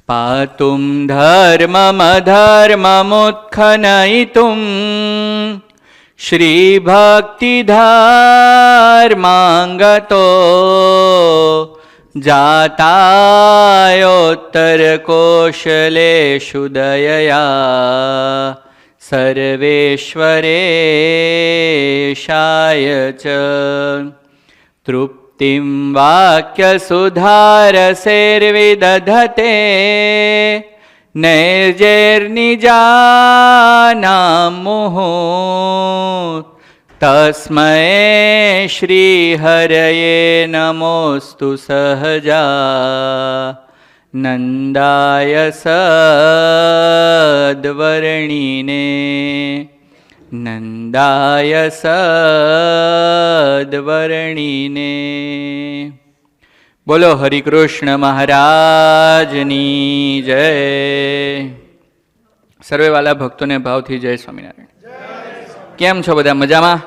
પાતુમ ધર્મમધર્મમુત્ખનયિતુમ શ્રીભક્તિધર્માંગતો જાતાયોત્તરકોશલેષુ દયયા સર્વેશ્વરેશાય ચ તૃપ્તિમ વાક્યસુધારસેર્વિદધતે નૈર્જૈર્નિજાનામુઃ તસ્મૈ શ્રીહરયે નમોસ્તુ સહજા નંદાય સદ્વર્ણીને નંદાય સદ્વર્ણીને. બોલો હરિકૃષ્ણ મહારાજની જય. સર્વે વાલા ભક્તોને ભાવથી જય સ્વામિનારાયણ. કેમ છો બધા? મજામાં?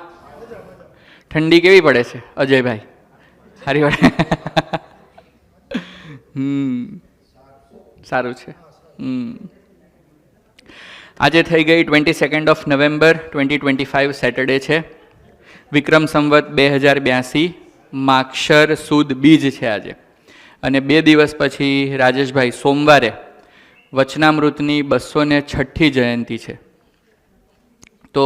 ઠંડી કેવી પડે છે અજયભાઈ? સારી પડે? સારું છે. આજે થઈ ગઈ 22 નવેમ્બર 2025 સેટરડે છે. વિક્રમ સંવત 2082 માક્ષર સુદ બીજ છે આજે. અને 2 દિવસ પછી રાજેશભાઈ સોમવારે વચનામૃતની 206મી જયંતિ છે. તો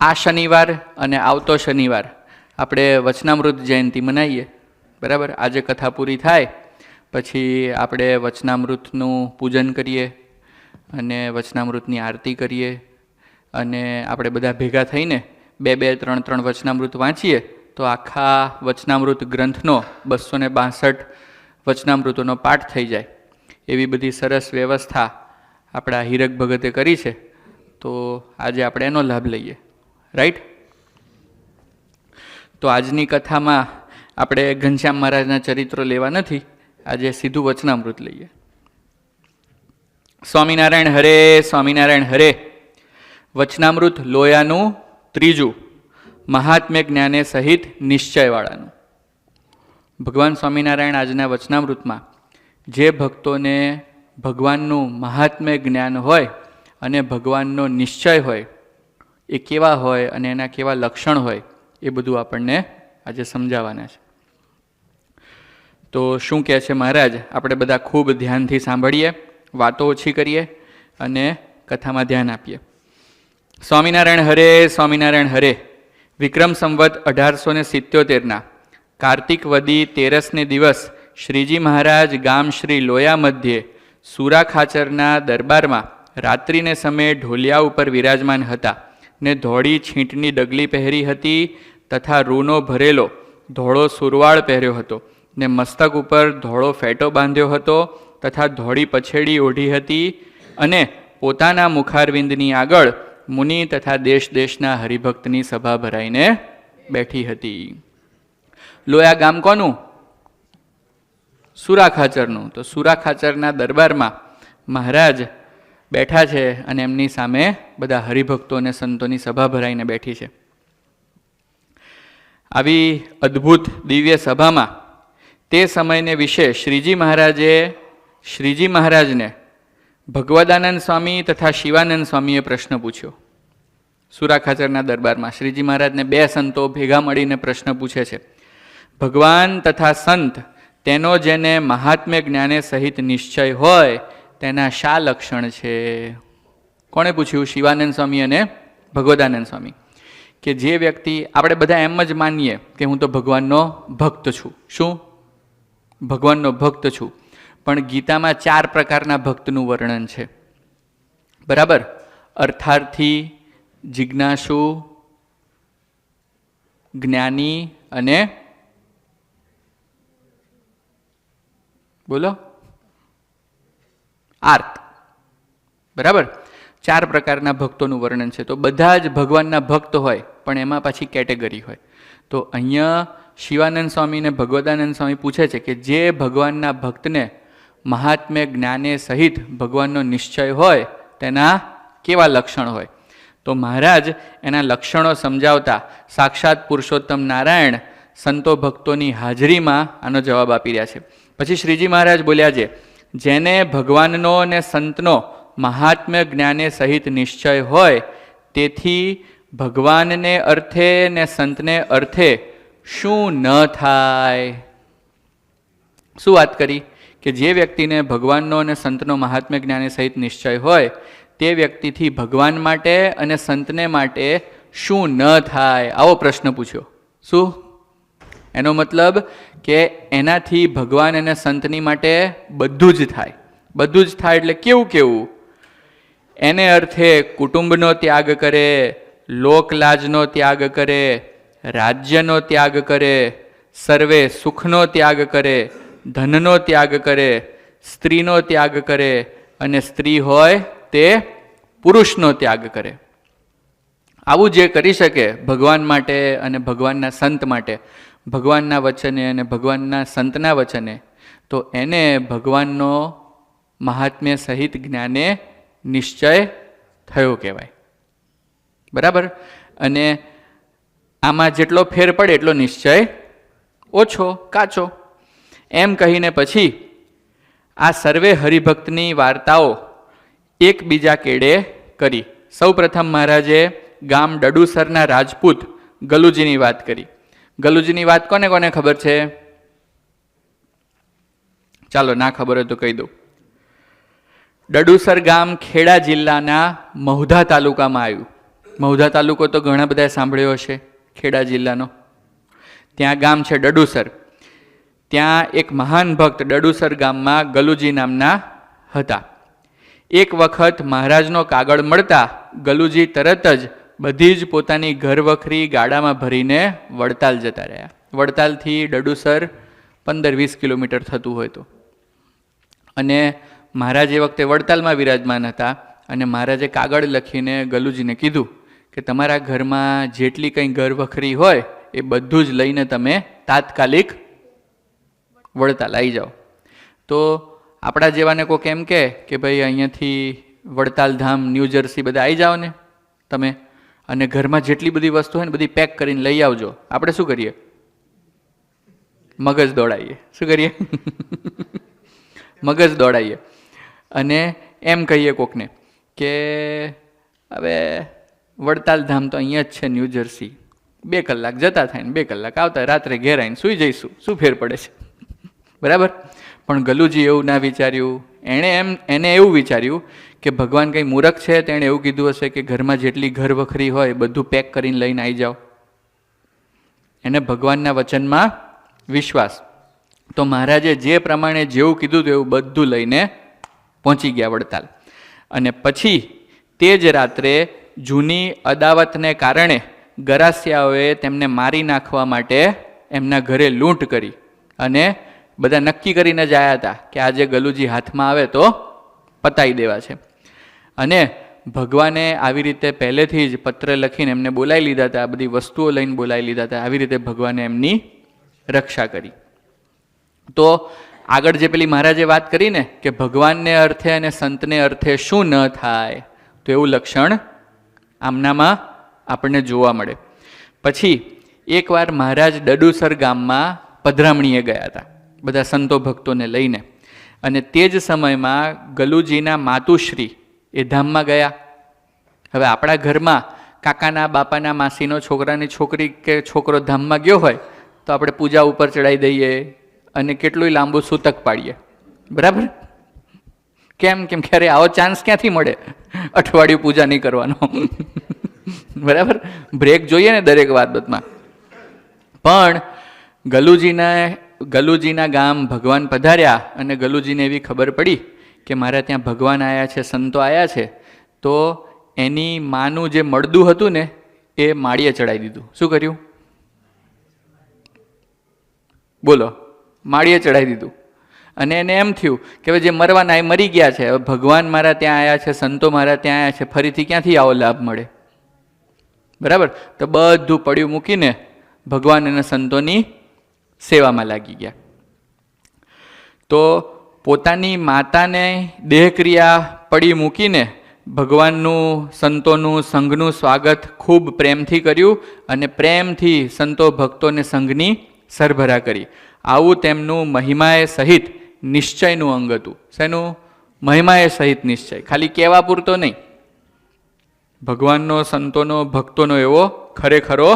આ શનિવાર અને આવતો શનિવાર આપણે વચનામૃત જયંતિ મનાવીએ. બરાબર? આજે કથા પૂરી થાય પછી આપણે વચનામૃતનું પૂજન કરીએ અને વચનામૃતની આરતી કરીએ અને આપણે બધા ભેગા થઈને 2-3 વચનામૃત વાંચીએ તો આખા વચનામૃત ગ્રંથનો 262 વચનામૃતોનો પાઠ થઈ જાય. એવી બધી સરસ વ્યવસ્થા આપણા હીરક ભગતે કરી છે. તો આજે આપણે એનો લાભ લઈએ. રાઈટ? તો આજની કથામાં આપણે ઘનશ્યામ મહારાજના ચરિત્રો લેવા નથી. આજે સીધું વચનામૃત લઈએ. સ્વામિનારાયણ હરે, સ્વામિનારાયણ હરે. વચનામૃત લોયાનું 3, મહાત્મ્ય જ્ઞાને સહિત નિશ્ચયવાળાનું. ભગવાન સ્વામિનારાયણ આજના વચનામૃતમાં જે ભક્તોને ભગવાનનું મહાત્મ્ય જ્ઞાન હોય અને ભગવાનનો નિશ્ચય હોય એ કેવા હોય અને એના કેવા લક્ષણ હોય એ બધું આપણને આજે સમજાવવાના છે. તો શું કહે છે મહારાજ? આપણે બધા ખૂબ ધ્યાનથી સાંભળીએ, વાતો ઓછી કરીએ અને કથામાં ધ્યાન આપીએ. સ્વામિનારાયણ હરે, સ્વામિનારાયણ હરે. વિક્રમ સંવત 1877 કાર્તિક વદી 13ને દિવસ શ્રીજી મહારાજ ગામ શ્રી લોયા મધ્યે સુરા ખાચરના દરબારમાં રાત્રિને સમયે ઢોલિયા ઉપર વિરાજમાન હતા ને ધોળી છીંટની ડગલી પહેરી હતી તથા રૂનો ભરેલો ધોળો સુરવાળ પહેર્યો હતો ને મસ્તક ઉપર ધોળો ફેટો બાંધ્યો હતો તથા ધોળી પછેડી ઓઢી હતી અને પોતાના મુખારવિંદની આગળ મુનિ તથા દેશ દેશના હરિભક્તની સભા ભરાઈને બેઠી હતી. લોયા ગામ કોનું? સુરા ખાચરનું. તો સુરા ખાચરના દરબારમાં મહારાજ બેઠા છે અને એમની સામે બધા હરિભક્તો અને સંતોની સભા ભરાઈને બેઠી છે. આવી અદ્ભુત દિવ્ય સભામાં તે સમયને વિશે શ્રીજી મહારાજને ભગવદાનંદ સ્વામી તથા શિવાનંદ સ્વામીએ પ્રશ્ન પૂછ્યો. સુરા ખાચરના દરબારમાં શ્રીજી મહારાજને 2 સંતો ભેગા મળીને પ્રશ્ન પૂછે છે. ભગવાન તથા સંત તેનો જેને મહાત્મ્ય જ્ઞાને સહિત નિશ્ચય હોય તેના શા લક્ષણ છે? કોણે પૂછ્યું? શિવાનંદ સ્વામી અને ભગવદાનંદ સ્વામી. કે જે વ્યક્તિ, આપણે બધા એમ જ માનીએ કે હું તો ભગવાનનો ભક્ત છું. શું? ભગવાનનો ભક્ત છું. પણ ગીતામાં 4 પ્રકારના ભક્તનું વર્ણન છે. બરાબર? અર્થાર્થી, જિજ્ઞાસુ, જ્ઞાની અને બોલો આર્ત. બરાબર? 4 પ્રકારના ભક્તોનું વર્ણન છે. તો બધા જ ભગવાનના ભક્ત હોય પણ એમાં પાછી કેટેગરી હોય. તો અહીંયા શિવાનંદ સ્વામી અને ભગવદાનંદ સ્વામી પૂછે છે કે જે ભગવાનના ભક્તને મહાત્મ્ય જ્ઞાને સહિત ભગવાનનો નિશ્ચય હોય તેના કેવા લક્ષણ હોય? તો મહારાજ એના લક્ષણો સમજાવતા સાક્ષાત પુરુષોત્તમ નારાયણ સંતો ભક્તોની હાજરીમાં આનો જવાબ આપી રહ્યા છે. પછી શ્રીજી મહારાજ બોલ્યા છે, જેને ભગવાનનો અને સંતનો મહાત્મ્ય જ્ઞાને સહિત નિશ્ચય હોય, તેથી ભગવાનને અર્થે ને સંતને અર્થે શું ન થાય? શું વાત કરી કે જે વ્યક્તિને ભગવાનનો અને સંતનો મહાત્મ્ય જ્ઞાને સહિત નિશ્ચય હોય તે વ્યક્તિથી ભગવાન માટે અને સંતને માટે શું ન થાય? આવો પ્રશ્ન પૂછ્યો. શું એનો મતલબ કે એનાથી ભગવાન અને સંતની માટે બધું જ થાય. બધું જ થાય એટલે કેવું કેવું? એને અર્થે કુટુંબનો ત્યાગ કરે, લોકલાજનો ત્યાગ કરે, રાજ્યનો ત્યાગ કરે, સર્વે સુખનો ત્યાગ કરે, ધનનો ત્યાગ કરે, સ્ત્રીનો ત્યાગ કરે, અને સ્ત્રી હોય તે પુરુષનો ત્યાગ કરે. આવું જે કરી શકે ભગવાન માટે અને ભગવાનના સંત માટે, ભગવાનના વચને અને ભગવાનના સંતના વચને, તો એને ભગવાનનો મહાત્મ્ય સહિત જ્ઞાને નિશ્ચય થયો કહેવાય. બરાબર? અને આમાં જેટલો ફેર પડે એટલો નિશ્ચય ઓછો, કાચો. એમ કહીને પછી આ સર્વે હરિભક્તની વાર્તાઓ એકબીજા કેડે કરી. સૌ પ્રથમ મહારાજે ગામ ડડુસરના રાજપૂત ગલુજીની વાત કરી. ગલુજીની વાત કોને કોને ખબર છે? ચાલો, ના ખબર હોય તો કહી દઉં. ડડુસર ગામ ખેડા જિલ્લાના મહુધા તાલુકામાં આવ્યું. મહુધા તાલુકો તો ઘણા બધા સાંભળ્યો હશે, ખેડા જિલ્લાનો. ત્યાં ગામ છે ડડુસર. ત્યાં એક મહાન ભક્ત ડડુસર ગામમાં ગલુજી નામના હતા. એક વખત મહારાજનો કાગળ મળતા ગલુજી તરત જ બધી જ પોતાની ઘરવખરી ગાડામાં ભરીને વડતાલ જતા રહ્યા. વડતાલથી ડડુસર 15-20 કિલોમીટર થતું હોય તો. અને મહારાજ એ વખતે વડતાલમાં વિરાજમાન હતા. અને મહારાજે કાગળ લખીને ગલુજીને કીધું કે તમારા ઘરમાં જેટલી કંઈ ઘરવખરી હોય એ બધું જ લઈને તમે તાત્કાલિક વડતાલ આવી જાઓ. તો આપણા જેવાને કોઈક એમ કે ભાઈ અહીંયાથી વડતાલ ધામ, ન્યૂ જર્સી બધા આવી જાઓ ને તમે, અને ઘરમાં જેટલી બધી વસ્તુ હોય ને બધી પેક કરીને લઈ આવજો. આપણે શું કરીએ? મગજ દોડાવીએ. શું કરીએ? મગજ દોડાવીએ. અને એમ કહીએ કોકને કે હવે વડતાલ ધામ તો અહીંયા જ છે, ન્યૂ જર્સી, 2 કલાક જતા થાય ને 2 કલાક આવતા, રાત્રે ઘેર આવીને સૂઈ જઈશું, શું ફેર પડે છે? બરાબર? પણ ગલુજી એવું ના વિચાર્યું. એને એવું વિચાર્યું કે ભગવાન કંઈ મૂરખ છે, તેણે એવું કીધું હશે કે ઘરમાં જેટલી ઘર વખરી હોય બધું પેક કરીને લઈને આવી જાઓ. એને ભગવાનના વચનમાં વિશ્વાસ. તો મહારાજે જે પ્રમાણે જેવું કીધું હતું એવું બધું લઈને પહોંચી ગયા વડતાલ. અને પછી તે જ રાત્રે જૂની અદાવતને કારણે ગરાસિયાઓએ તેમને મારી નાખવા માટે એમના ઘરે લૂંટ કરી. અને બધા નક્કી કરીને જ આવ્યા હતા કે આજે ગલુજી હાથમાં આવે તો પતાવી દેવા છે. અને ભગવાને આવી રીતે પહેલેથી જ પત્ર લખીને એમને બોલાવી લીધા હતા, બધી વસ્તુઓ લઈને બોલાવી લીધા હતા. આવી રીતે ભગવાને એમની રક્ષા કરી. તો આગળ જે પેલી મહારાજે વાત કરી ને કે ભગવાનને અર્થે અને સંતને અર્થે શું ન થાય, તો એવું લક્ષણ આમનામાં આપણને જોવા મળે. પછી એકવાર મહારાજ ડડુસર ગામમાં પધરામણીએ ગયા હતા બધા સંતો ભક્તોને લઈને. અને તે જ સમયમાં ગલુજીના માતુશ્રી એ ધામમાં ગયા. હવે આપણા ઘરમાં કાકાના, બાપાના, માસીનો છોકરાની છોકરી કે છોકરો ધામમાં ગયો હોય તો આપણે પૂજા ઉપર ચડાવી દઈએ અને કેટલું લાંબુ સૂતક પાડીએ. બરાબર? કેમ ક્યારે આવો ચાન્સ ક્યાંથી મળે અઠવાડિયું પૂજા નહીં કરવાનો? બરાબર? બ્રેક જોઈએ ને દરેક બાબતમાં. પણ ગલુજીના ગામ ભગવાન પધાર્યા અને ગલુજીને એવી ખબર પડી કે મારા ત્યાં ભગવાન આવ્યા છે, સંતો આવ્યા છે, તો એની માનું જે મળદું હતું ને એ માળીએ ચડાવી દીધું. શું કર્યું? બોલો, માળીએ ચડાવી દીધું. અને એને એમ થયું કે હવે જે મરવાના એ મરી ગયા છે, હવે ભગવાન મારા ત્યાં આવ્યા છે, સંતો મારા ત્યાં આવ્યા છે, ફરીથી ક્યાંથી આવો લાભ મળે? બરાબર? તો બધું પડ્યું મૂકીને ભગવાન અને સંતોની સેવામાં લાગી ગયા. તો પોતાની માતાને દેહક્રિયા પડી મૂકીને ભગવાનનું, સંતોનું, સંઘનું સ્વાગત ખૂબ પ્રેમથી કર્યું અને પ્રેમથી સંતો ભક્તોને સંઘની સરભરા કરી. આવું તેમનું મહિમાએ સહિત નિશ્ચયનું અંગ હતું. શેનું? મહિમાએ સહિત નિશ્ચય. ખાલી કહેવા પૂરતો નહીં, ભગવાનનો, સંતોનો, ભક્તોનો એવો ખરેખરો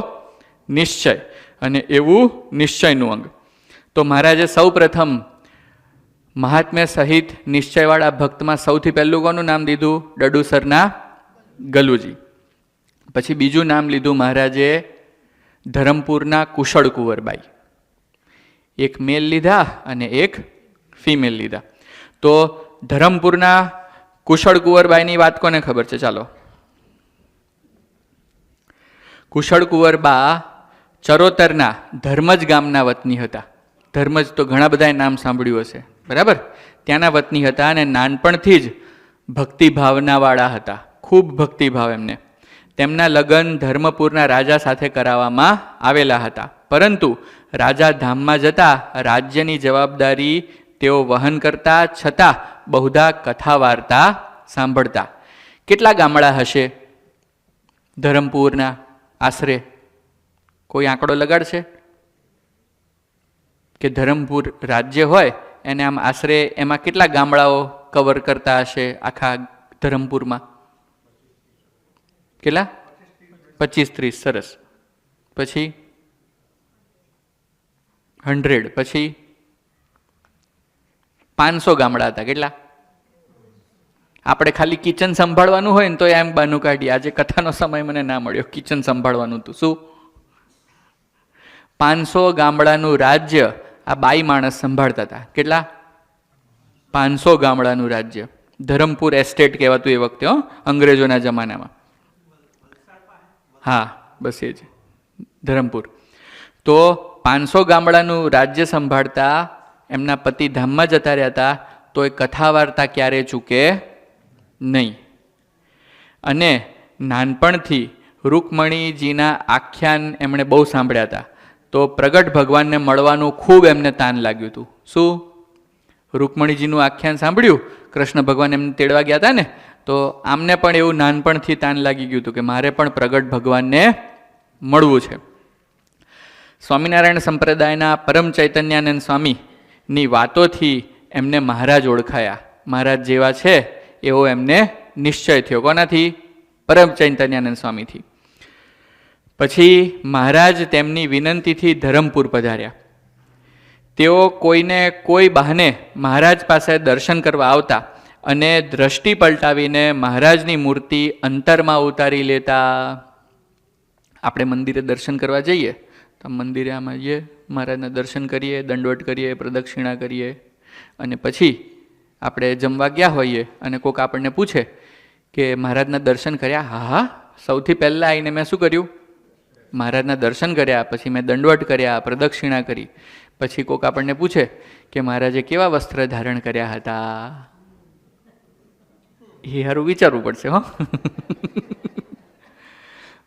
નિશ્ચય, અને એવું નિશ્ચયનું અંગ. તો મહારાજે સૌ પ્રથમ મહાત્મ્ય સહિત નિશ્ચયવાળા ભક્તમાં સૌથી પહેલું કોનું નામ દીધું? ડડુસરના ગલુજી. પછી બીજું નામ લીધું મહારાજે ધરમપુરના કુશળ કુંવરબાઈ. એક મેલ લીધા અને એક ફિમેલ લીધા. તો ધરમપુરના કુશળ કુંવરબાઈની વાત કોને ખબર છે? ચાલો. કુશળ કુંવરબા ચરોતરના ધર્મજ ગામના વતની હતા. ધર્મજ તો ઘણા બધાએ નામ સાંભળ્યું હશે, બરાબર? ત્યાંના વતની હતા અને નાનપણથી જ ભક્તિભાવનાવાળા હતા. ખૂબ ભક્તિભાવ એમને. તેમના લગ્ન ધર્મપુરના રાજા સાથે કરાવવામાં આવેલા હતા. પરંતુ રાજા ધામમાં જતા રાજ્યની જવાબદારી તેઓ વહન કરતા છતાં બહુધા કથા વાર્તા સાંભળતા. કેટલા ગામડા હશે ધરમપુરના? આશરે કોઈ આંકડો લગાડશે કે ધરમપુર રાજ્ય હોય એને આમ આશરે એમાં કેટલા ગામડાઓ કવર કરતા હશે આખા ધરમપુરમાં? કેટલા? 25-30. સરસ. પછી 100. પછી 500 ગામડા હતા. કેટલા? આપણે ખાલી કિચન સંભાળવાનું હોય ને તો એમ બાનું કાઢીએ. આજે કથાનો સમય મને ના મળ્યો, કિચન સંભાળવાનું હતું. શું? 500 ગામડાનું રાજ્ય આ બાઈ માણસ સંભાળતા હતા. કેટલા? 500 ગામડાનું રાજ્ય. ધરમપુર એસ્ટેટ કહેવાતું એ વખતે, અંગ્રેજોના જમાનામાં. હા, બસ એ જ ધરમપુર. તો 500 ગામડાનું રાજ્ય સંભાળતા એમના પતિ ધામમાં જતા રહ્યા હતા, તો એ કથા વાર્તા ક્યારે ચૂકે નહીં. અને નાનપણથી રૂકમણીજીના આખ્યાન એમણે બહુ સાંભળ્યા હતા. તો પ્રગટ ભગવાનને મળવાનું ખૂબ એમને તાન લાગ્યું હતું. શું? રૂકમણીજીનું આખ્યાન સાંભળ્યું, કૃષ્ણ ભગવાન એમને તેડવા ગયા હતા ને, તો આમને પણ એવું નાનપણથી તાન લાગી ગયું હતું કે મારે પણ પ્રગટ ભગવાનને મળવું છે. સ્વામિનારાયણ સંપ્રદાયના પરમ ચૈતન્યાનંદ સ્વામીની વાતોથી એમને મહારાજ ઓળખાયા. મહારાજ જેવા છે એવો એમને નિશ્ચય થયો. કોનાથી? પરમ ચૈતન્યાનંદ સ્વામીથી. પછી મહારાજ તેમની વિનંતીથી ધરમપુર પધાર્યા. તેઓ કોઈને કોઈ બહાને મહારાજ પાસે દર્શન કરવા આવતા અને દ્રષ્ટિ પલટાવીને મહારાજની મૂર્તિ અંતરમાં ઉતારી લેતા. આપણે મંદિરે દર્શન કરવા જઈએ તો મંદિરે આમાં જઈએ, મહારાજના દર્શન કરીએ, દંડવટ કરીએ, પ્રદક્ષિણા કરીએ, અને પછી આપણે જમવા ગયા હોઈએ અને કોઈક આપણને પૂછે કે મહારાજના દર્શન કર્યા? હા હા, સૌથી પહેલાં આવીને મેં શું કર્યું? મહારાજના દર્શન કર્યા, પછી મેં દંડવટ કર્યા, પ્રદક્ષિણા કરી. પછી કોઈક આપણને પૂછે કે મહારાજે કેવા વસ્ત્ર ધારણ કર્યા હતા? એ સારું વિચારવું પડશે. હો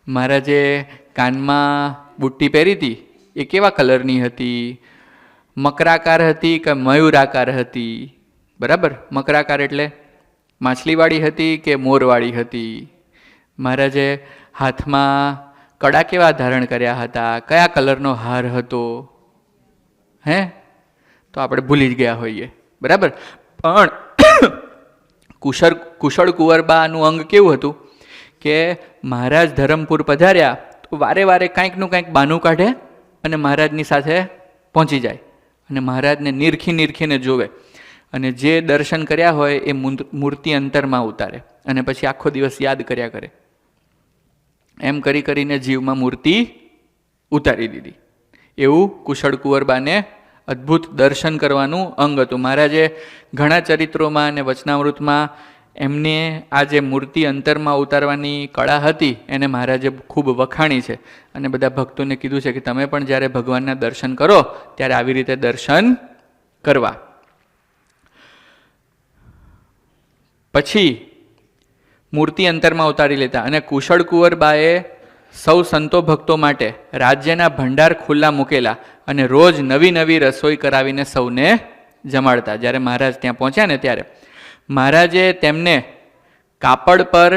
મહારાજે કાનમાં બુટ્ટી પહેરી હતી, એ કેવા કલરની હતી? મકરાકાર હતી કે મયુરાકાર હતી? બરાબર, મકરાકાર એટલે માછલીવાળી હતી કે મોરવાળી હતી? મહારાજે હાથમાં કડા કેવા ધારણ કર્યા હતા? કયા કલરનો હાર હતો? હે, તો આપણે ભૂલી જ ગયા હોઈએ. બરાબર. પણ કુશળ કુંવરબાનું અંગ કેવું હતું કે મહારાજ ધરમપુર પધાર્યા તો વારે વારે કાંઈકનું કાંઈક બાનું કાઢે અને મહારાજની સાથે પહોંચી જાય અને મહારાજને નીરખીને જોવે, અને જે દર્શન કર્યા હોય એ મૂર્તિ અંતરમાં ઉતારે અને પછી આખો દિવસ યાદ કર્યા કરે. એમ કરીને જીવમાં મૂર્તિ ઉતારી દીધી. એવું કુશળ કુંવરબાને અદ્ભુત દર્શન કરવાનું અંગ હતું. મહારાજે ઘણા ચરિત્રોમાં અને વચનામૃતમાં એમને આ જે મૂર્તિ અંતરમાં ઉતારવાની કળા હતી એને મહારાજે ખૂબ વખાણી છે અને બધા ભક્તોને કીધું છે કે તમે પણ જ્યારે ભગવાનના દર્શન કરો ત્યારે આવી રીતે દર્શન કરવા. પછી મૂર્તિ અંતરમાં ઉતારી લેતા અને કુશળ કુંવરબાએ સૌ સંતો ભક્તો માટે રાજ્યના ભંડાર ખુલ્લા મૂકેલા અને રોજ નવી નવી રસોઈ કરાવીને સૌને જમાડતા. જ્યારે મહારાજ ત્યાં પહોંચ્યા ને ત્યારે મહારાજે તેમને કાપડ પર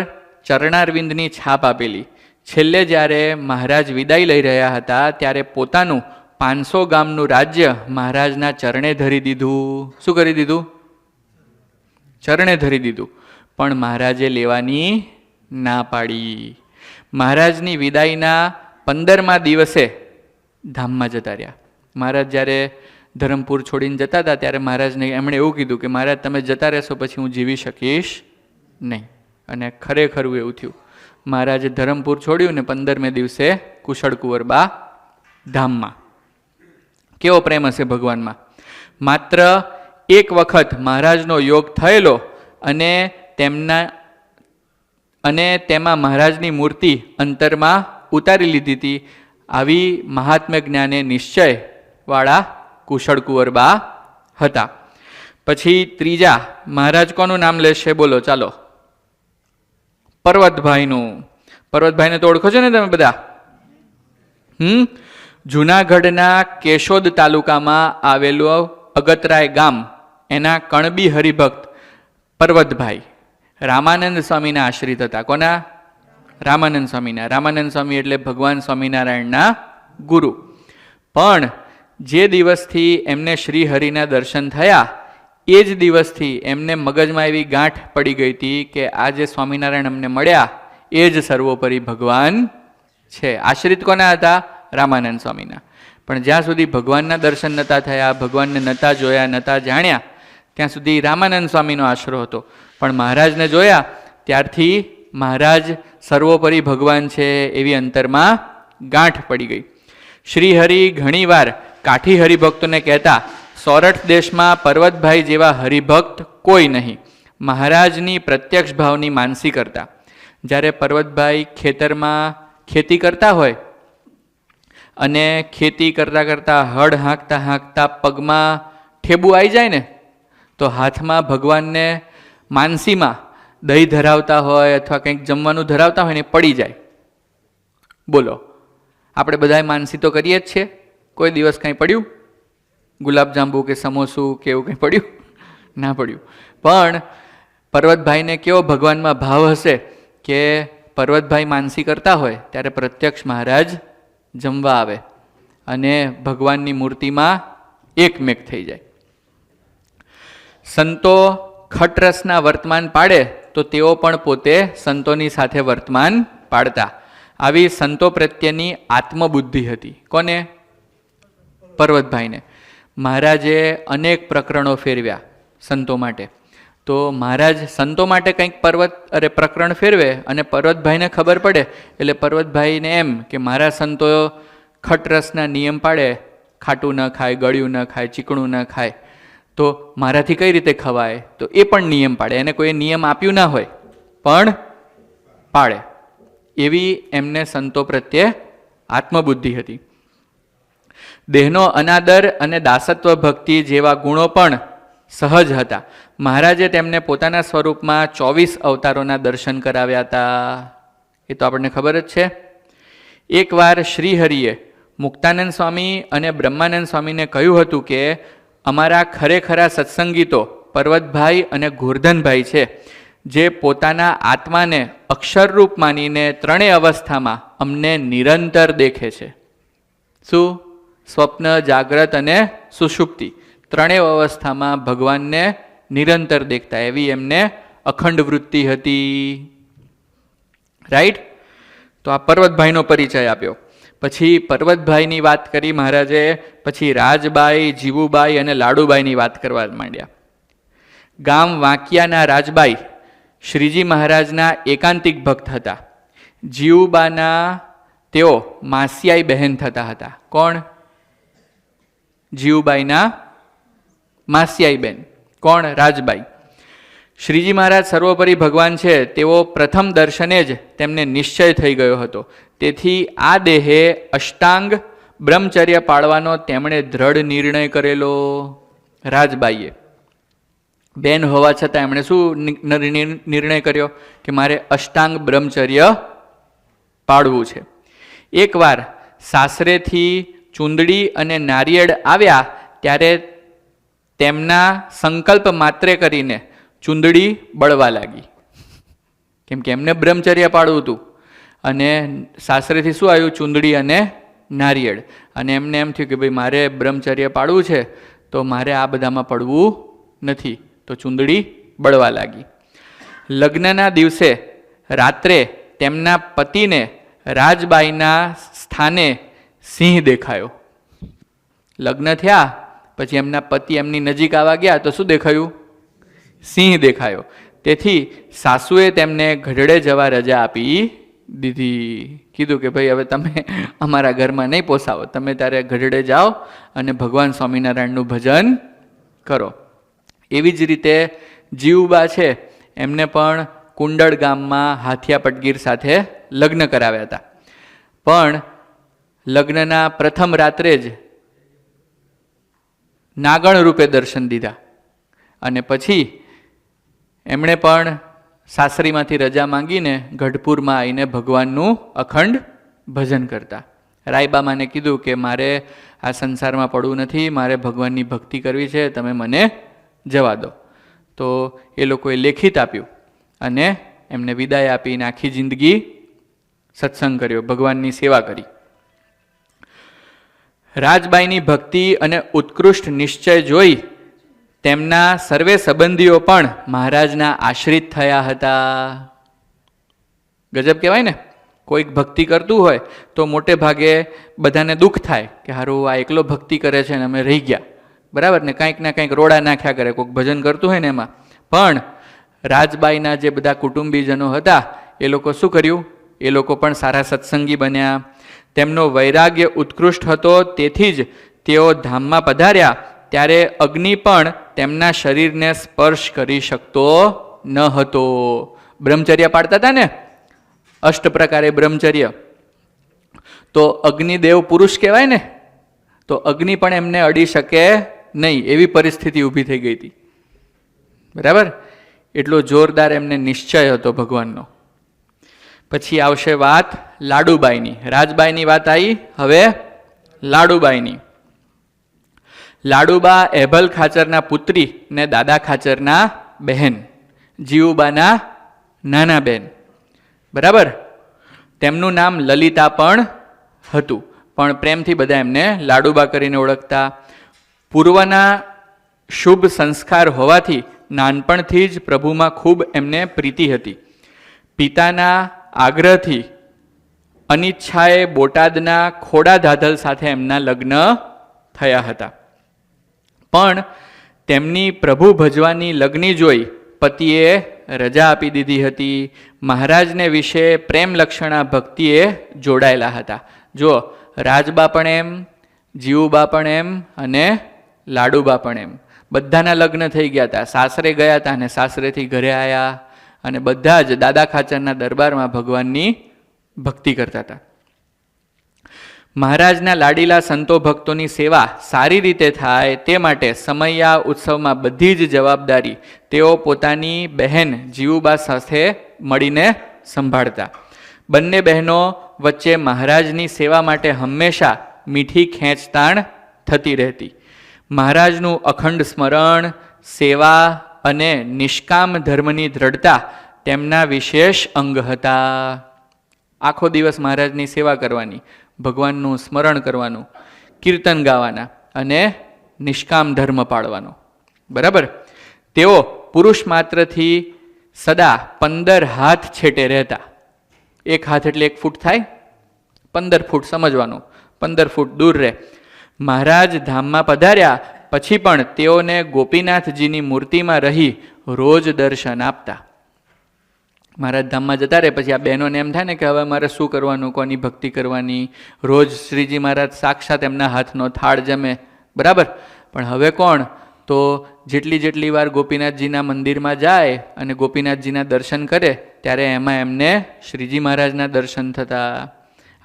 ચરણારવિંદની છાપ આપેલી. છેલ્લે જ્યારે મહારાજ વિદાય લઈ રહ્યા હતા ત્યારે પોતાનું 500 ગામનું રાજ્ય મહારાજના ચરણે ધરી દીધું. શું કરી દીધું? ચરણે ધરી દીધું. પણ મહારાજે લેવાની ના પાડી. મહારાજની વિદાયના 15મા દિવસે ધામમાં જતા રહ્યા. મહારાજ જ્યારે ધરમપુર છોડીને જતા હતા ત્યારે મહારાજને એમણે એવું કીધું કે મહારાજ તમે જતા રહેશો પછી હું જીવી શકીશ નહીં. અને ખરેખર એવું થયું. મહારાજે ધરમપુર છોડ્યું ને 15મે દિવસે કુશળ કુંવરબા ધામમાં. કેવો પ્રેમ હશે ભગવાનમાં. માત્ર એક વખત મહારાજનો યોગ થયેલો અને તેમાં મહારાજની મૂર્તિ અંતરમાં ઉતારી લીધી હતી. આવી મહાત્મ્ય જ્ઞાને નિશ્ચયવાળા કુશળ કુંવરબા હતા. પછી ત્રીજા મહારાજ કોનું નામ લેશે? બોલો ચાલો. પર્વતભાઈનું. પર્વતભાઈને તો ઓળખો છો ને તમે બધા? જુનાગઢના કેશોદ તાલુકામાં આવેલું અગતરાય ગામ, એના કણબી હરિભક્ત પર્વતભાઈ રામાનંદ સ્વામીના આશ્રિત હતા. કોના? રામાનંદ સ્વામીના. રામાનંદ સ્વામી એટલે ભગવાન સ્વામિનારાયણના ગુરુ. પણ જે દિવસથી એમને શ્રી હરિના દર્શન થયા એ જ દિવસથી એમને મગજમાં એવી ગાંઠ પડી ગઈ હતી કે આ જે સ્વામિનારાયણ અમને મળ્યા એ જ સર્વોપરી ભગવાન છે. આશ્રિત કોના હતા? રામાનંદ સ્વામીના. પણ જ્યાં સુધી ભગવાનના દર્શન નહોતા થયા, ભગવાનને નહોતા જોયા, નહોતા જાણ્યા, ત્યાં સુધી રામાનંદ સ્વામીનો આશરો હતો. પણ મહારાજને જોયા ત્યારથી મહારાજ સર્વોપરી ભગવાન છે એવી અંતરમાં ગાંઠ પડી ગઈ. શ્રીહરિ ઘણીવાર કાઠી હરિભક્તોને કહેતા, સોરઠ દેશમાં પર્વતભાઈ જેવા હરિભક્ત કોઈ નહીં. મહારાજની પ્રત્યક્ષ ભાવની માનસી કરતા. જ્યારે પર્વતભાઈ ખેતરમાં ખેતી કરતા હોય અને ખેતી કરતાં કરતાં હળ હાંકતા હાંકતા પગમાં ઠેબુ આવી જાય ને તો હાથમાં ભગવાનને માનસીમાં દહીં ધરાવતા હોય અથવા કંઈક જમવાનું ધરાવતા હોય ને પડી જાય. બોલો, આપણે બધાએ માનસી તો કરીએ જ છીએ. કોઈ દિવસ કંઈ પડ્યું? ગુલાબજાંબુ કે સમોસું કે એવું કંઈ પડ્યું? ના પડ્યું. પણ પર્વતભાઈને કેવો ભગવાનમાં ભાવ હશે કે પર્વતભાઈ માનસી કરતા હોય ત્યારે પ્રત્યક્ષ મહારાજ જમવા આવે અને ભગવાનની મૂર્તિમાં એકમેક થઈ જાય. સંતો ખટરસના વર્તમાન પાડે તો તેઓ પણ પોતે સંતોની સાથે વર્તમાન પાડતા. આવી સંતો પ્રત્યેની આત્મબુદ્ધિ હતી. કોને? પર્વતભાઈને. મહારાજે અનેક પ્રકરણો ફેરવ્યા સંતો માટે. તો મહારાજ સંતો માટે કંઈક પ્રકરણ ફેરવે અને પર્વતભાઈને ખબર પડે એટલે પર્વતભાઈને એમ કે મારા સંતો ખટરસના નિયમ પાડે, ખાટું ન ખાય, ગળ્યું ન ખાય, ચીકણું ન ખાય, તો મારાથી કઈ રીતે ખવાય? તો એ પણ નિયમ પાડે. એને કોઈ નિયમ આપ્યું ના હોય પણ પાડે. એવી એમને સંતો પ્રત્યે આત્મબુદ્ધિ હતી. દેહનો અનાદર અને દાસત્વ ભક્તિ જેવા ગુણો પણ સહજ હતા. મહારાજે તેમને પોતાના સ્વરૂપમાં 24 અવતારોના દર્શન કરાવ્યા હતા. એ તો આપણને ખબર જ છે. એકવાર શ્રીહરિએ મુક્તાનંદ સ્વામી અને બ્રહ્માનંદ સ્વામીને કહ્યું હતું કે અમારા ખરેખરા સત્સંગીતો પર્વતભાઈ અને ગોરધનભાઈ છે, જે પોતાના આત્માને અક્ષરરૂપ માનીને ત્રણેય અવસ્થામાં અમને નિરંતર દેખે છે. શું? સ્વપ્ન, જાગ્રત અને સુષુપ્તિ ત્રણેય અવસ્થામાં ભગવાનને નિરંતર દેખતા. એવી એમને અખંડ વૃત્તિ હતી. રાઈટ? તો આ પર્વતભાઈનો પરિચય આપ્યો. પછી પર્વતભાઈની વાત કરી મહારાજે. પછી રાજબાઈ, જીવુબાઈ અને લાડુબાઈની વાત કરવા માંડ્યા. ગામ વાંકિયાના રાજબાઈ શ્રીજી મહારાજના એકાંતિક ભક્ત હતા. જીવુબાના તેઓ માસિયાઈ બહેન થતા હતા. કોણ? જીવુબાઈના માસિયાઈ બેન. કોણ? રાજબાઈ. શ્રીજી મહારાજ સર્વોપરી ભગવાન છે તેવો પ્રથમ દર્શને જ તેમને નિશ્ચય થઈ ગયો હતો. તેથી આ દેહે અષ્ટાંગ બ્રહ્મચર્ય પાળવાનો તેમણે દ્રઢ નિર્ણય કરેલો. રાજબાઈએ બેન હોવા છતાં એમણે શું નિર્ણય કર્યો કે મારે અષ્ટાંગ બ્રહ્મચર્ય પાળવું છે. એકવાર સાસરેથી ચૂંદડી અને નારિયેળ આવ્યા ત્યારે તેમના સંકલ્પ માત્રે કરીને ચૂંદડી બળવા લાગી. કેમ કે એમને બ્રહ્મચર્ય પાળવું હતું અને સાસરેથી શું આવ્યું? ચૂંદડી અને નારિયેળ. અને એમને એમ થયું કે ભાઈ મારે બ્રહ્મચર્ય પાળવું છે તો મારે આ બધામાં પડવું નથી, તો ચૂંદડી બળવા લાગી. લગ્નના દિવસે રાત્રે તેમના પતિને રાજબાઈના સ્થાને સિંહ દેખાયો. લગ્ન થયા પછી એમના પતિ એમની નજીક આવવા ગયા તો શું દેખાયું? સિંહ દેખાયો. તેથી સાસુએ તેમને ગઢડે જવા રજા આપી દીધી. કીધું કે ભાઈ હવે તમે અમારા ઘરમાં નહીં પોસાવો, તમે ત્યારે ગઢડે જાઓ અને ભગવાન સ્વામિનારાયણનું ભજન કરો. એવી જ રીતે જીવુબા છે, એમને પણ કુંડળ ગામમાં હાથિયા પટગીર સાથે લગ્ન કરાવ્યા હતા. પણ લગ્નના પ્રથમ રાત્રે જ નાગણ રૂપે દર્શન દીધા અને પછી એમણે પણ સાસરીમાંથી રજા માંગીને ગઢપુરમાં આવીને ભગવાનનું અખંડ ભજન કરતા. રાયબામાને કીધું કે મારે આ સંસારમાં પડવું નથી, મારે ભગવાનની ભક્તિ કરવી છે, તમે મને જવા દો. તો એ લોકોએ લેખિત આપ્યું અને એમને વિદાય આપીને આખી જિંદગી સત્સંગ કર્યો, ભગવાનની સેવા કરી. રાજબાઈની ભક્તિ અને ઉત્કૃષ્ટ નિશ્ચય જોઈ તેમના સર્વે સંબંધીઓ પણ મહારાજના આશ્રિત થયા હતા. ગજબ કહેવાય ને. કોઈક ભક્તિ કરતું હોય તો મોટે ભાગે બધાને દુઃખ થાય કે હારું આ એકલો ભક્તિ કરે છે ને અમે રહી ગયા, બરાબર ને, કંઈક ના કંઈક રોડા નાખ્યા કરે કોઈક ભજન કરતું હોય ને એમાં. પણ રાજબાઈના જે બધા કુટુંબીજનો હતા એ લોકો શું કર્યું? એ લોકો પણ સારા સત્સંગી બન્યા. તેમનો વૈરાગ્ય ઉત્કૃષ્ટ હતો, તેથી જ તેઓ ધામમાં પધાર્યા ત્યારે અગ્નિ પણ તેમના શરીરને સ્પર્શ કરી શકતો ન હતો. બ્રહ્મચર્ય પાડતા હતા ને, અષ્ટ પ્રકારે બ્રહ્મચર્ય, તો અગ્નિદેવ પુરુષ કહેવાય ને, તો અગ્નિ પણ એમને અડી શકે નહીં એવી પરિસ્થિતિ ઊભી થઈ ગઈ હતી. બરાબર, એટલો જોરદાર એમને નિશ્ચય હતો ભગવાનનો. પછી આવશે વાત લાડુબાઈની. રાજબાઈની વાત આવી, હવે લાડુબાઈની. લાડુબા એભલ ખાચરના પુત્રી ને દાદા ખાચરના બહેન, જીવુબાના નાના બહેન. બરાબર, તેમનું નામ લલિતા પણ હતું, પણ પ્રેમથી બધા એમને લાડુબા કરીને ઓળખતા. પૂર્વના શુભ સંસ્કાર હોવાથી નાનપણથી જ પ્રભુમાં ખૂબ એમને પ્રીતિ હતી. પિતાના આગ્રહથી અનિચ્છાએ બોટાદના ખોડા ધાધલ સાથે એમના લગ્ન થયા હતા. પણ તેમની પ્રભુ ભજવાની લગ્ની જોઈ પતિએ રજા આપી દીધી હતી. મહારાજને વિશે પ્રેમ લક્ષણા ભક્તિએ જોડાયેલા હતા. જો રાજબા પણ એમ, જીવુબા પણ એમ અને લાડુબા પણ એમ, બધાના લગ્ન થઈ ગયા હતા. સાસરે ગયા હતા અને સાસરેથી ઘરે આવ્યા અને બધા જ દાદા ખાચરના દરબારમાં ભગવાનની ભક્તિ કરતા હતા. મહારાજના લાડીલા સંતો ભક્તોની સેવા સારી રીતે થાય તે માટે સમૈયા ઉત્સવમાં બધી જ જવાબદારી તેઓ પોતાની બહેન જીવુબા સાથે મળીને સંભાળતા. બંને બહેનો વચ્ચે મહારાજની સેવા માટે હંમેશા મીઠી ખેંચતાણ થતી રહેતી. મહારાજનું અખંડ સ્મરણ, સેવા અને નિષ્કામ ધર્મની દ્રઢતા તેમના વિશેષ અંગ હતા. આખો દિવસ મહારાજની સેવા કરવાની, ભગવાનનું સ્મરણ કરવાનું, કીર્તન ગાવાના અને નિષ્કામ ધર્મ પાળવાનો. બરાબર, તેઓ પુરુષ માત્રથી સદા 15 હાથ છેટે રહેતા. 1 હાથ એટલે 1 ફૂટ થાય, 15 ફૂટ સમજવાનું, 15 ફૂટ દૂર રહે. મહારાજ ધામમાં પધાર્યા પછી પણ તેઓને ગોપીનાથજીની મૂર્તિમાં રહી રોજ દર્શન આપતા. મહારાજ ધામમાં જતા રહે પછી આ બહેનોને એમ થાય ને કે હવે મારે શું કરવાનું, કોની ભક્તિ કરવાની. રોજ શ્રીજી મહારાજ સાક્ષાત એમના હાથનો થાળ જમે, બરાબર. પણ હવે કોણ, તો જેટલી વાર ગોપીનાથજીના મંદિરમાં જાય અને ગોપીનાથજીના દર્શન કરે ત્યારે એમાં એમને શ્રીજી મહારાજના દર્શન થતા.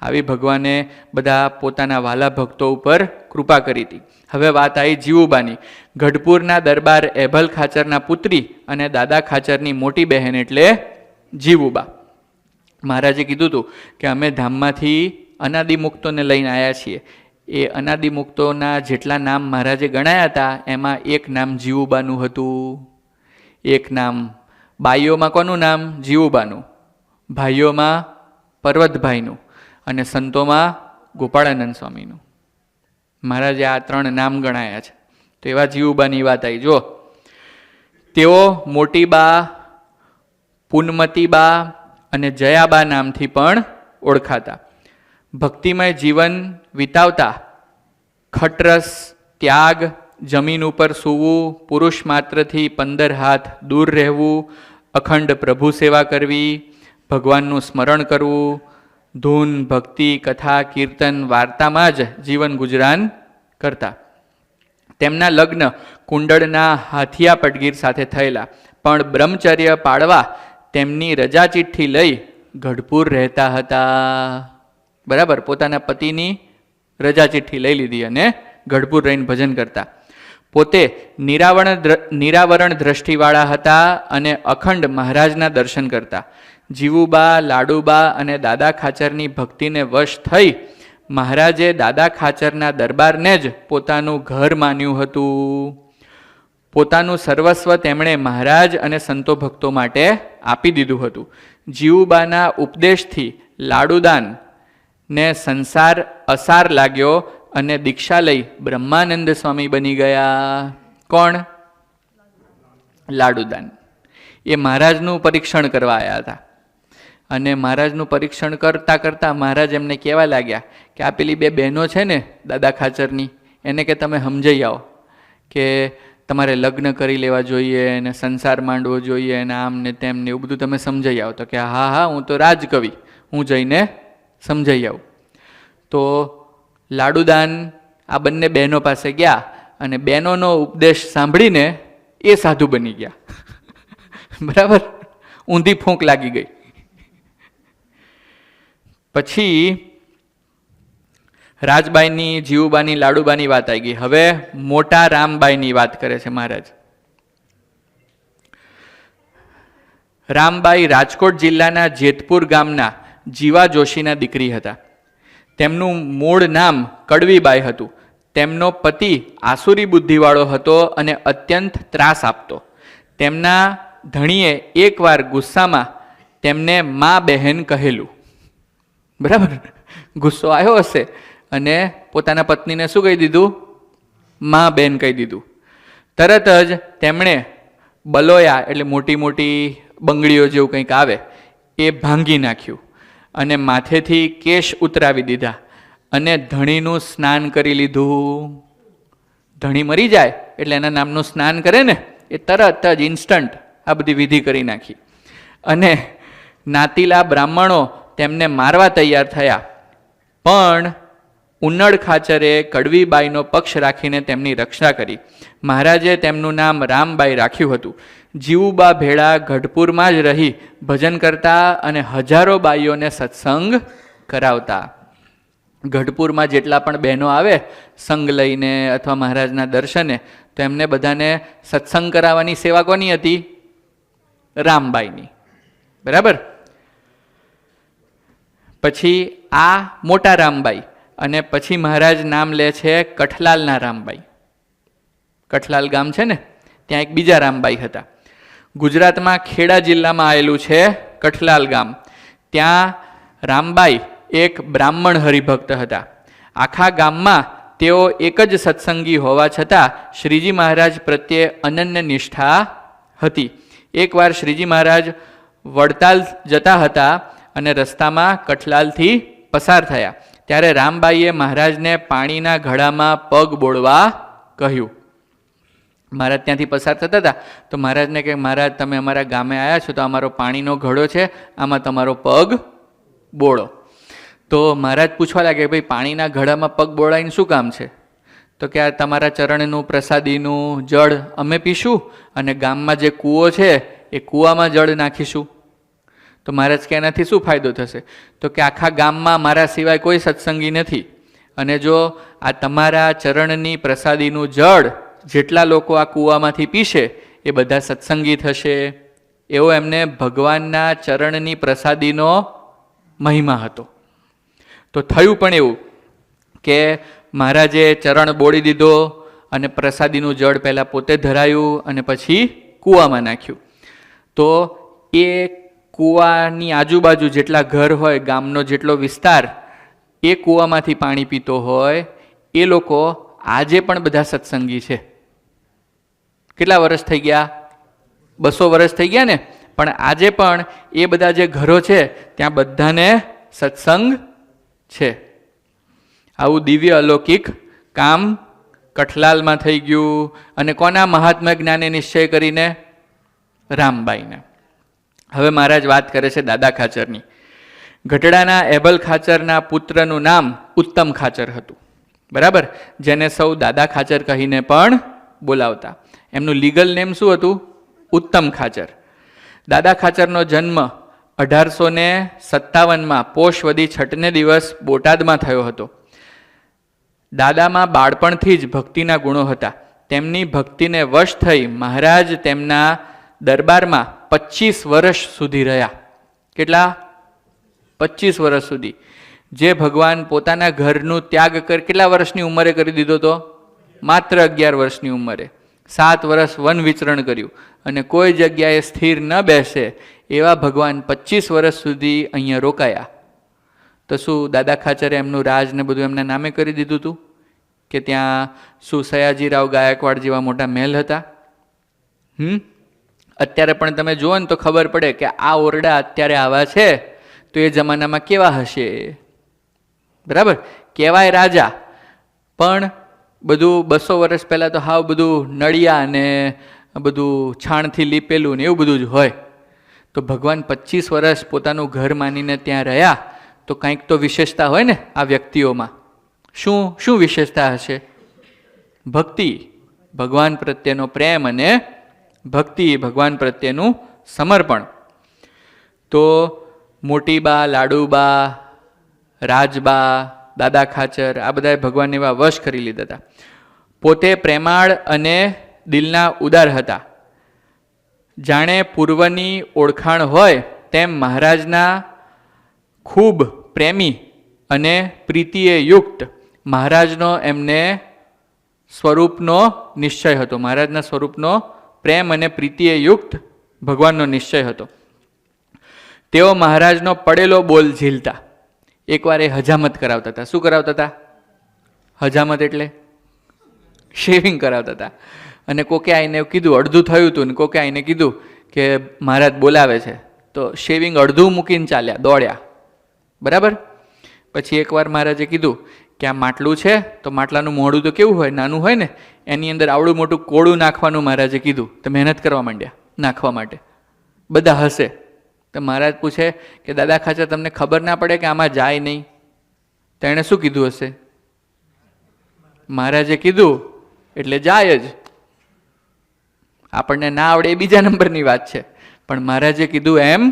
આવી ભગવાને બધા પોતાના વાલા ભક્તો ઉપર કૃપા કરી હતી. હવે વાત આવી જીવુબાની. ગઢપુરના દરબાર એભલ ખાચરના પુત્રી અને દાદા ખાચરની મોટી બહેન એટલે જીવુબા. મહારાજે કીધું હતું કે અમે ધામમાંથી અનાદિમુક્તોને લઈને આવ્યા છીએ. એ અનાદિમુક્તોના જેટલા નામ મહારાજે ગણાયા હતા એમાં એક નામ જીવુબાનું હતું. એક નામ બાઈઓમાં કોનું નામ? જીવુબાનું. ભાઈઓમાં પર્વતભાઈનું અને સંતોમાં ગોપાળાનંદ સ્વામીનું. મહારાજે આ 3 નામ ગણાયા છે. તો એવા જીવુબાની વાત આવી. જો તેઓ મોટીબા, પુનમતીબા અને જયાબા નામથી પણ ઓળખાતા. ભક્તિમય જીવન વિતાવતા, ખટરસ, ત્યાગ, જમીન ઉપર સૂવું, પુરુષ માત્રથી 15 હાથ દૂર રહેવું, અખંડ પ્રભુ સેવા કરવી, ભગવાનનું સ્મરણ કરવું, ધૂન, ભક્તિ, કથા, કીર્તન, વાર્તામાં જ જીવન ગુજરાન કરતા. તેમના લગ્ન કુંડળના હાથિયા પટગીર સાથે થયેલા, પણ બ્રહ્મચર્ય પાળવા તેમની રજા ચિઠ્ઠી લઈ ગઢપુર રહેતા હતા. બરાબર, પોતાના પતિની રજા ચિઠ્ઠી લઈ લીધી અને ગઢપુર રહીને ભજન કરતા. પોતે નિરાવરણ દ્રષ્ટિવાળા હતા અને અખંડ મહારાજના દર્શન કરતા. જીવુબા, લાડુબા અને દાદા ખાચરની ભક્તિને વશ થઈ મહારાજે દાદા ખાચરના દરબારને જ પોતાનું ઘર માન્યું હતું. પોતાનું સર્વસ્વ તેમણે મહારાજ અને સંતો ભક્તો માટે આપી દીધું હતું. જીવુબાના ઉપદેશથી લાડુદાન ને સંસાર અસાર લાગ્યો અને દીક્ષા લઈ બ્રહ્માનંદ સ્વામી બની ગયા. કોણ? લાડુદાન. એ મહારાજનું પરીક્ષણ કરવા આવ્યા હતા. અને મહારાજનું પરીક્ષણ કરતાં કરતાં મહારાજ એમને કહેવા લાગ્યા કે આ પેલી 2 બહેનો છે ને દાદા ખાચરની, એને કે તમે સમજાઈ આવો કે તમારે લગ્ન કરી લેવા જોઈએ ને સંસાર માંડવો જોઈએ ને આમ ને તેમ ને એવું બધું તમે સમજાઈ આવો. તો કે હા હા, હું તો રાજકવિ, હું જઈને સમજાઈ આવું. તો લાડુદાન આ બંને બહેનો પાસે ગયા અને બહેનોનો ઉપદેશ સાંભળીને એ સાધુ બની ગયા. બરાબર, ઊંધી ફૂંક લાગી ગઈ. પછી રાજબાઈની, જીવુબાની, લાડુબાની વાત આવી ગઈ. હવે મોટા રામબાઈની વાત કરે છે મહારાજ. રામબાઈ રાજકોટ જિલ્લાના જેતપુર ગામના જીવા જોશીના દીકરી હતા. તેમનું મૂળ નામ કડવીબાઈ હતું. તેમનો પતિ આસુરી બુદ્ધિવાળો હતો અને અત્યંત ત્રાસ આપતો. તેમના ધણીએ એકવાર ગુસ્સામાં તેમને મા બહેન કહેલું. બરાબર, ગુસ્સો આવ્યો હશે અને પોતાના પત્નીને શું કહી દીધું? મા બેન કહી દીધું. તરત જ તેમણે બલોયા એટલે મોટી મોટી બંગડીઓ જેવું કંઈક આવે એ ભાંગી નાખ્યું અને માથેથી કેશ ઉતરાવી દીધા અને ધણીનું સ્નાન કરી લીધું. ધણી મરી જાય એટલે એના નામનું સ્નાન કરે ને, એ તરત જ ઇન્સ્ટન્ટ આ બધી વિધિ કરી નાખી. અને નાતીલા બ્રાહ્મણો તેમને મારવા તૈયાર થયા, પણ ઉન્નડ ખાચરે કડવીબાઈનો પક્ષ રાખીને તેમની રક્ષા કરી. મહારાજે તેમનું નામ રામબાઈ રાખ્યું હતું. જીવુબા ભેળા ગઢપુરમાં જ રહી ભજન કરતા અને હજારો બાઈઓને સત્સંગ કરાવતા. ગઢપુરમાં જેટલા પણ બહેનો આવે સંગ લઈને અથવા મહારાજના દર્શને, તો એમને બધાને સત્સંગ કરાવવાની સેવા કોની હતી? રામબાઈની. બરાબર. પછી આ મોટા રામબાઈ અને પછી મહારાજ નામ લે છે કઠલાલના રામબાઈ. કઠલાલ ગામ છે ને, ત્યાં એક બીજા રામબાઈ હતા. ગુજરાતમાં ખેડા જિલ્લામાં આવેલું છે કઠલાલ ગામ. ત્યાં રામબાઈ એક બ્રાહ્મણ હરિભક્ત હતા. આખા ગામમાં તેઓ એક જ સત્સંગી હોવા છતાં શ્રીજી મહારાજ પ્રત્યે અનન્ય નિષ્ઠા હતી. એકવાર શ્રીજી મહારાજ વડતાલ જતા હતા અને રસ્તામાં કઠલાલથી પસાર થયા. ત્યારે રામબાઈએ મહારાજને પાણીના ઘડામાં પગ બોળવા કહ્યું. મહારાજ ત્યાંથી પસાર થતા હતા તો મહારાજને કહે, મહારાજ તમે અમારા ગામે આવ્યા છો તો અમારો પાણીનો ઘડો છે, આમાં તમારો પગ બોળો. તો મહારાજ પૂછવા લાગે, ભાઈ પાણીના ઘડામાં પગ બોળાઈને શું કામ છે? તો કે આ તમારા ચરણનું પ્રસાદીનું જળ અમે પીશું અને ગામમાં જે કૂવો છે એ કૂવામાં જળ નાખીશું. તો મહારાજ કે એનાથી શું ફાયદો થશે? તો કે આખા ગામમાં મારા સિવાય કોઈ સત્સંગી નથી અને જો આ તમારા ચરણની પ્રસાદીનું જળ જેટલા લોકો આ કૂવામાંથી પીશે એ બધા સત્સંગી થશે. એવો એમને ભગવાનના ચરણની પ્રસાદીનો મહિમા હતો. તો થયું પણ એવું કે મહારાજે ચરણ બોળી દીધો અને પ્રસાદીનું જળ પહેલાં પોતે ધરાયું અને પછી કૂવામાં નાખ્યું. તો એ કૂવાની આજુબાજુ જેટલા ઘર હોય, ગામનો જેટલો વિસ્તાર, એ કૂવામાંથી પાણી પીતો હોય એ લોકો આજે પણ બધા સત્સંગી છે. કેટલા વર્ષ થઈ ગયા? 200 વર્ષ થઈ ગયા ને. પણ આજે પણ એ બધા જે ઘરો છે ત્યાં બધાને સત્સંગ છે. આવું દિવ્ય અલૌકિક કામ કઠલાલમાં થઈ ગયું. અને કોના મહાત્મા જ્ઞાને નિશ્ચય કરીને? રામબાઈને. હવે મહારાજ વાત કરે છે દાદા ખાચરની. ગઢડાના એબલ ખાચરના પુત્રનું નામ ઉત્તમ ખાચર હતું. બરાબર? જેને સૌ દાદા ખાચર કહીને પણ બોલાવતા. એમનું લીગલ નેમ શું હતું? ઉત્તમ ખાચર. દાદા ખાચરનો જન્મ 1857માં પોષ વદી 6ને દિવસ બોટાદમાં થયો હતો. દાદામાં બાળપણથી જ ભક્તિના ગુણો હતા. તેમની ભક્તિને વશ થઈ મહારાજ તેમના દરબારમાં 25 વર્ષ સુધી રહ્યા. કેટલા? 25 વર્ષ સુધી. જે ભગવાન પોતાના ઘરનું ત્યાગ કેટલા વર્ષની ઉંમરે કરી દીધો હતો? માત્ર 11 વર્ષની ઉંમરે. 7 વર્ષ વન વિચરણ કર્યું અને કોઈ જગ્યાએ સ્થિર ન બેસે એવા ભગવાન 25 વર્ષ સુધી અહીંયા રોકાયા. તો શું દાદા ખાચરે એમનું રાજ ને બધું એમના નામે કરી દીધું હતું? કે ત્યાં શું સયાજીરાવ ગાયકવાડ જેવા મોટા મહેલ હતા? અત્યારે પણ તમે જુઓ ને તો ખબર પડે કે આ ઓરડા અત્યારે આવા છે તો એ જમાનામાં કેવા હશે. બરાબર? કહેવાય રાજા, પણ બધું 200 વર્ષ પહેલાં તો હાવ બધું નળિયા ને બધું છાણથી લીપેલું ને એવું બધું જ હોય. તો ભગવાન 25 વર્ષ પોતાનું ઘર માનીને ત્યાં રહ્યા તો કંઈક તો વિશેષતા હોય ને આ વ્યક્તિઓમાં. શું શું વિશેષતા હશે? ભક્તિ, ભગવાન પ્રત્યેનો પ્રેમ અને ભક્તિ, ભગવાન પ્રત્યેનું સમર્પણ. તો મોટીબા, લાડુબા, રાજબા, દાદા ખાચર આ બધાએ ભગવાનને એવા વશ કરી લીધા હતા. પોતે પ્રેમાળ અને દિલના ઉદાર હતા. જાણે પૂર્વની ઓળખાણ હોય તેમ મહારાજના ખૂબ પ્રેમી અને પ્રીતિએ યુક્ત મહારાજનો એમને સ્વરૂપનો નિશ્ચય હતો. મહારાજના સ્વરૂપનો પ્રેમ અને પ્રીતિએ યુક્ત ભગવાનનો નિશ્ચય હતો. તેઓ મહારાજનો પડેલો બોલ ઝીલતા. એકવાર એ હજામત કરાવતા હતા. શું કરાવતા હતા? હજામત એટલે શેવિંગ કરાવતા હતા. અને કોકે આઈને કીધું, અડધું થયું હતું ને કોકે આઈને કીધું કે મહારાજ બોલાવે છે, તો શેવિંગ અડધું મૂકીને ચાલ્યા, દોડ્યા. બરાબર? પછી એકવાર મહારાજે કીધું કે આ માટલું છે તો માટલાનું મોઢું તો કેવું હોય? નાનું હોય ને. એની અંદર આવડું મોટું કોળું નાખવાનું મહારાજે કીધું. તો મહેનત કરવા માંડ્યા નાખવા માટે. બધા હસે. તો મહારાજ પૂછે કે દાદા ખાચર તમને ખબર ના પડે કે આમાં જાય નહીં? તો એણે શું કીધું હશે? મહારાજે કીધું એટલે જાય જ. આપણને ના આવડે એ બીજા નંબરની વાત છે, પણ મહારાજે કીધું એમ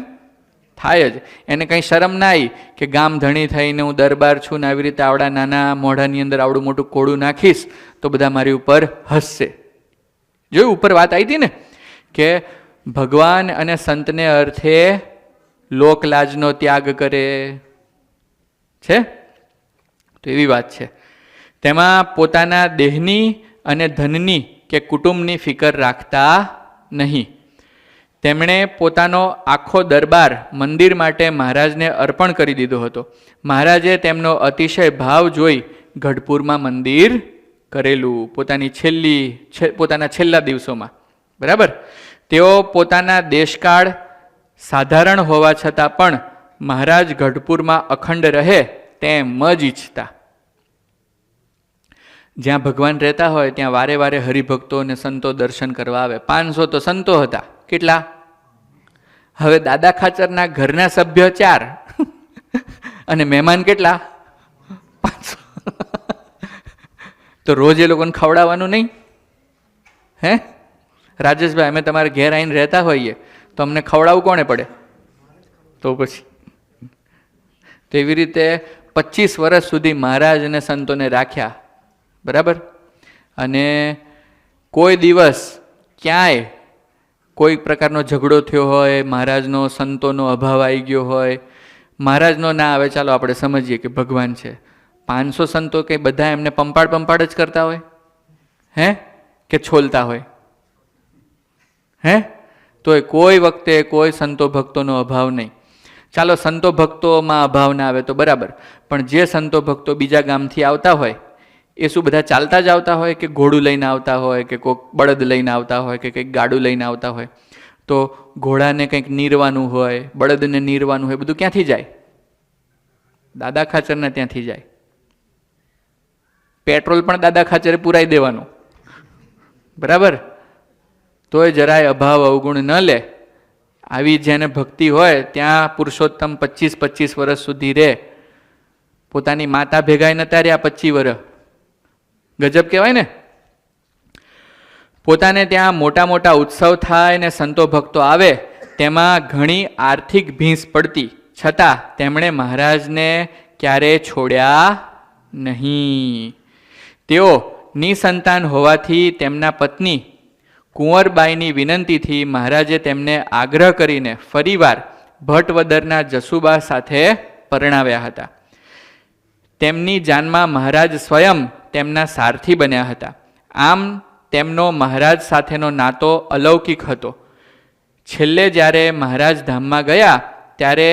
થાય જ. એને કંઈ શરમ ના આવી કે ગામ ધણી થઈને હું દરબાર છું ને આવી રીતે આવડા નાના મોઢાની અંદર આવડું મોટું કોળું નાખીશ તો બધા મારી ઉપર હસશે. જોયું ઉપર વાત આવી હતી ને કે ભગવાન અને સંતને અર્થે લોકલાજનો ત્યાગ કરે છે. તો એવી વાત છે. તેમાં પોતાના દેહની અને ધનની કે કુટુંબની ફિકર રાખતા નહીં. તેમણે પોતાનો આખો દરબાર મંદિર માટે મહારાજને અર્પણ કરી દીધો હતો. મહારાજે તેમનો અતિશય ભાવ જોઈ ગઢપુરમાં મંદિર કરેલું પોતાના છેલ્લા દિવસોમાં. બરાબર? તેઓ પોતાના દેશકાળ સાધારણ હોવા છતાં પણ મહારાજ ગઢપુરમાં અખંડ રહે તેમ જ ઈચ્છતા. જ્યાં ભગવાન રહેતા હોય ત્યાં વારે વારે હરિભક્તો અને સંતો દર્શન કરવા આવે. 500 તો સંતો હતા. કેટલા? હવે દાદા ખાચરના ઘરના સભ્ય 4 અને મહેમાન કેટલા? 500. તો રોજ એ લોકોને ખવડાવવાનું નહીં? હે રાજેશભાઈ, અમે તમારે ઘેર આવીને રહેતા હોઈએ તો અમને ખવડાવવું કોને પડે? તો પછી તો એવી રીતે 25 વર્ષ સુધી મહારાજ અને સંતોને રાખ્યા. બરાબર? અને કોઈ દિવસ ક્યાંય કોઈ પ્રકારનો ઝઘડો થયો હોય, મહારાજનો સંતોનો અભાવ આવી ગયો હોય, મહારાજનો ના આવે, ચાલો આપણે સમજીએ કે ભગવાન છે. 500 સંતો કે બધા એમને પંપાડ જ કરતા હોય? હે કે છોલતા હોય? હે? તોય કોઈ વખતે કોઈ સંતો ભક્તોનો અભાવ નહીં. ચાલો સંતો ભક્તોમાં અભાવ ના આવે તો બરાબર, પણ જે સંતો ભક્તો બીજા ગામથી આવતા હોય એ શું બધા ચાલતા જ આવતા હોય કે ઘોડું લઈને આવતા હોય કે કોઈક બળદ લઈને આવતા હોય કે કંઈક ગાડું લઈને આવતા હોય? તો ઘોડાને કંઈક નીરવાનું હોય, બળદને નીરવાનું હોય, બધું ક્યાંથી જાય? દાદા ખાચરના ત્યાંથી જાય. પેટ્રોલ પણ દાદા ખાચરે પુરાઈ દેવાનું, બરાબર? તોય જરાય અભાવ અવગુણ ન લે. આવી જેને ભક્તિ હોય ત્યાં પુરુષોત્તમ 25-25 વર્ષ સુધી રહે. પોતાની માતા ભેગાય નતા રહ્યા 25 વર્ષ. ગજબ કહેવાય ને. પોતાને ત્યાં મોટા મોટા ઉત્સવ થાય ને સંતો ભક્તો આવે, તેમાં ઘણી આર્થિક ભીંસ પડતી છતાં તેમણે મહારાજને ક્યારેય છોડ્યા નહીં. તેઓ નિસંતાન હોવાથી તેમના પત્ની કુંવરબાઈની વિનંતીથી મહારાજે તેમને આગ્રહ કરીને ફરીવાર ભટવદરના જસુબા સાથે પરણાવ્યા હતા. તેમની જાનમાં મહારાજ સ્વયં તેમના સારથી બન્યા હતા. આમ તેમનો મહારાજ સાથેનો નાતો અલૌકિક હતો. છેલ્લે જ્યારે મહારાજ ધામમાં ગયા ત્યારે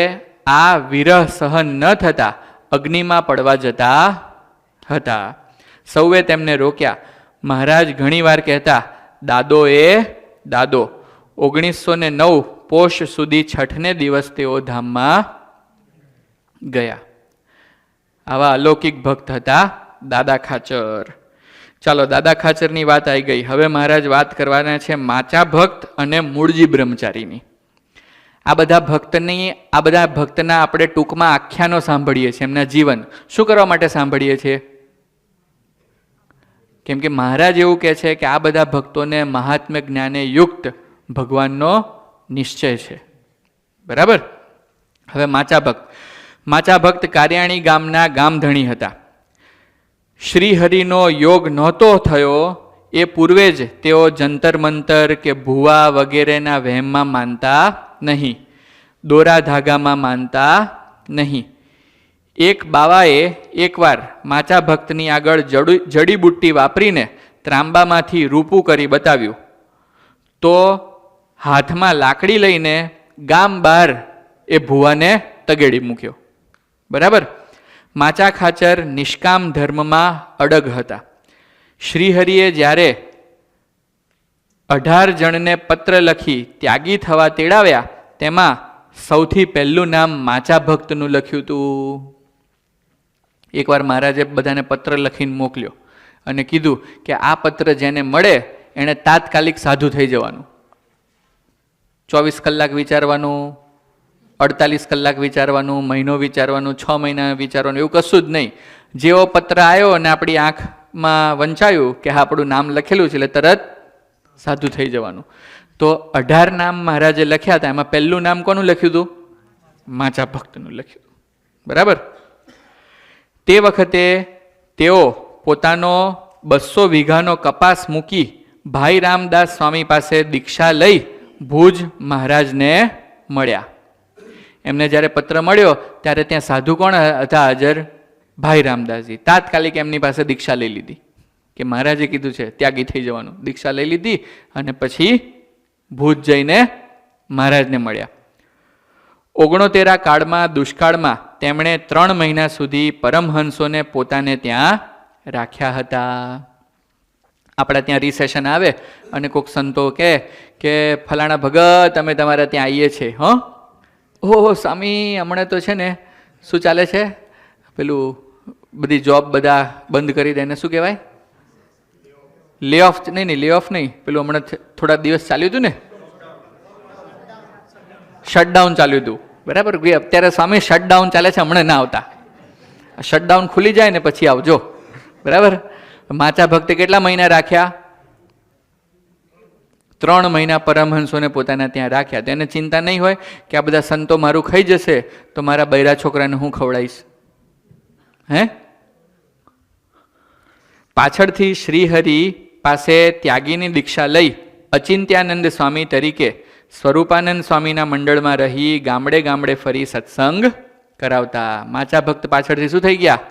આ વિરહ સહન ન થતા અગ્નિમાં પડવા જતા હતા. સૌએ તેમને રોક્યા. મહારાજ ઘણીવાર કહેતા, દાદો એ દાદો. 1909 પોષ સુધી છઠને દિવસ તેઓ ધામમાં ગયા. આવા અલૌકિક ભક્ત હતા દાદા ખાચર. ચાલો, દાદા ખાચરની વાત આવી ગઈ. હવે મહારાજ વાત કરવાના છે માચા ભક્ત અને મૂળજી બ્રહ્મચારીની. આ બધા ભક્તના આપણે ટૂંકમાં આખ્યાનો સાંભળીએ છીએ, એમના જીવન. શું કરવા માટે સાંભળીએ છીએ? કેમ કે મહારાજ એવું કહે છે કે આ બધા ભક્તોને મહાત્મ્ય જ્ઞાને યુક્ત ભગવાનનો નિશ્ચય છે, બરાબર? હવે માચા ભક્ત. માચા ભક્ત કારિયાણી ગામના ગામધણી હતા. શ્રીહરિનો યોગ નહોતો થયો એ પૂર્વે જ તેઓ જંતર મંતર કે ભુવા વગેરેના વહેમમાં માનતા નહીં, દોરા ધાગામાં માનતા નહીં. એક બાવાએ એકવાર માચા ભક્તની આગળ જડીબુટ્ટી વાપરીને ત્રાંબામાંથી રૂપું કરી બતાવ્યું. તો હાથમાં લાકડી લઈને ગામ બહાર એ ભુવાને તગેડી મૂક્યો, બરાબર? માચા ખાચર નિષ્કામ ધર્મમાં અડગ હતા. શ્રીહરિએ જ્યારે 18 જણને પત્ર લખી ત્યાગી થવા તેડાવ્યા, તેમાં સૌથી પહેલું નામ માચા ભક્તનું લખ્યું હતું. એકવાર મહારાજે બધાને પત્ર લખીને મોકલ્યો અને કીધું કે આ પત્ર જેને મળે એણે તાત્કાલિક સાધુ થઈ જવાનું. 24 કલાક વિચારવાનું, 48 કલાક વિચારવાનું, મહિનો વિચારવાનું, 6 મહિના વિચારવાનું, એવું કશું જ નહીં. જેવો પત્ર આવ્યો અને આપણી આંખમાં વંચાયું કે હા આપણું નામ લખેલું છે એટલે તરત સાધુ થઈ જવાનું. તો 18 નામ મહારાજે લખ્યા હતા. એમાં પહેલું નામ કોનું લખ્યું હતું? માચા ભક્તનું લખ્યું હતું, બરાબર? તે વખતે તેઓ પોતાનો 200 વીઘાનો કપાસ મૂકી ભાઈ રામદાસ સ્વામી પાસે દીક્ષા લઈ ભુજ મહારાજને મળ્યા. એમને જ્યારે પત્ર મળ્યો ત્યારે ત્યાં સાધુ કોણ હતા હાજર? ભાઈ રામદાસજી. તાત્કાલિક એમની પાસે દીક્ષા લઈ લીધી કે મહારાજે કીધું છે ત્યાગી થઈ જવાનું. દીક્ષા લઈ લીધી અને પછી ભુજ જઈને મહારાજને મળ્યા. 69 કાળમાં દુષ્કાળમાં તેમણે 3 મહિના સુધી પરમહંસોને પોતાને ત્યાં રાખ્યા હતા. આપણા ત્યાં રિસેશન આવે અને કોઈક સંતો કહે કે ફલાણા ભગત અમે તમારા ત્યાં આવીએ છીએ. ઓહો સ્વામી, હમણાં તો છે ને શું ચાલે છે, પેલું બધી જોબ બધા બંધ કરી દે, એને શું કહેવાય? લે ઓફ. નહીં, લે ઓફ નહીં, પેલું હમણાં થોડા દિવસ ચાલ્યું હતું ને, શટડાઉન ચાલ્યું હતું, બરાબર? અત્યારે સ્વામી શટડાઉન ચાલે છે, હમણાં ના આવતા. શટડાઉન ખુલી જાય ને પછી આવજો, બરાબર? માચા ભક્તે કેટલા મહિના રાખ્યા? 3 મહિના પરમહંસોને પોતાના ત્યાં રાખ્યા. તેને ચિંતા નહીં હોય કે આ બધા સંતો મારું ખાઈ જશે તો મારા બૈરા છોકરાને હું ખવડાવીશ. હે? પાછળથી શ્રીહરિ પાસે ત્યાગીની દીક્ષા લઈ અચિંત્યાનંદ સ્વામી તરીકે સ્વરૂપાનંદ સ્વામીના મંડળમાં રહી ગામડે ગામડે ફરી સત્સંગ કરાવતા. માચા ભક્ત પાછળથી શું થઈ ગયા?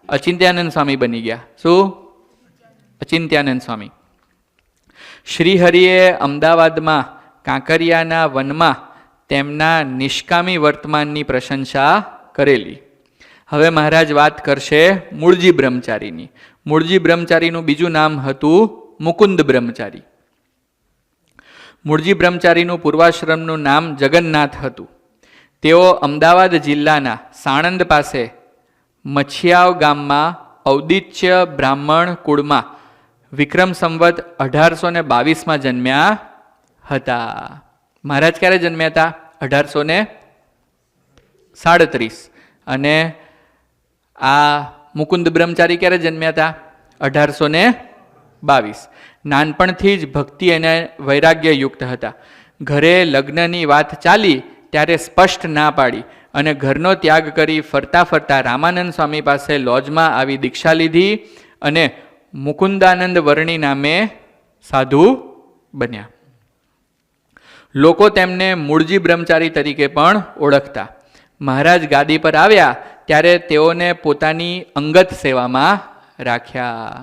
અચિંત્યાનંદ સ્વામી બની ગયા. શું? અચિંત્યાનંદ સ્વામી. શ્રીહરિએ અમદાવાદમાં કાંકરિયાના વનમાં તેમના નિષ્કામી વર્તમાનની પ્રશંસા કરેલી. હવે મહારાજ વાત કરશે મૂળજી બ્રહ્મચારીની. મૂળજી બ્રહ્મચારીનું બીજું નામ હતું મુકુંદ બ્રહ્મચારી. મૂળજી બ્રહ્મચારીનું પૂર્વાશ્રમનું નામ જગન્નાથ હતું. તેઓ અમદાવાદ જિલ્લાના સાણંદ પાસે મછિયાવ ગામમાં ઔદિત્ય બ્રાહ્મણ કુળમાં વિક્રમ સંવત 1822 જન્મ્યા હતા. મહારાજ ક્યારે જન્મ્યા હતા? 1837. અને આ મુકુંદ બ્રહ્મચારી ક્યારે જન્મ્યા હતા? 1822. નાનપણથી જ ભક્તિ અને વૈરાગ્ય યુક્ત હતા. ઘરે લગ્નની વાત ચાલી ત્યારે સ્પષ્ટ ના પાડી અને ઘરનો ત્યાગ કરી ફરતા ફરતા રામાનંદ સ્વામી પાસે લોજમાં આવી દીક્ષા લીધી અને મુકુંદાનંદ વર્ણી નામે સાધુ બન્યા. લોકો તેમને મૂળજી બ્રહ્મચારી તરીકે પણ ઓળખતા. મહારાજ ગાદી પર આવ્યા ત્યારે તેઓને પોતાની અંગત સેવામાં રાખ્યા.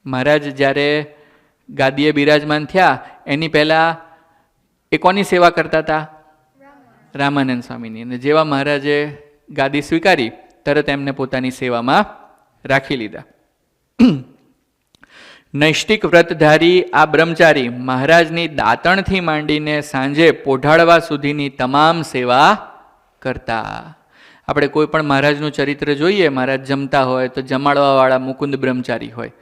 મહારાજ જ્યારે ગાદીએ બિરાજમાન થયા એની પહેલાં એ કોની સેવા કરતા હતા? રામાનંદ સ્વામીની. અને જેવા મહારાજે ગાદી સ્વીકારી તરત એમને પોતાની સેવામાં રાખી લીધા. નૈષ્ટિક વ્રતધારી આ બ્રહ્મચારી મહારાજની દાંતણથી માંડીને સાંજે પોઢાડવા સુધીની તમામ સેવા કરતા. આપણે કોઈ પણ મહારાજનું ચરિત્ર જોઈએ, મહારાજ જમતા હોય તો જમાડવાવાળા મુકુંદ બ્રહ્મચારી હોય,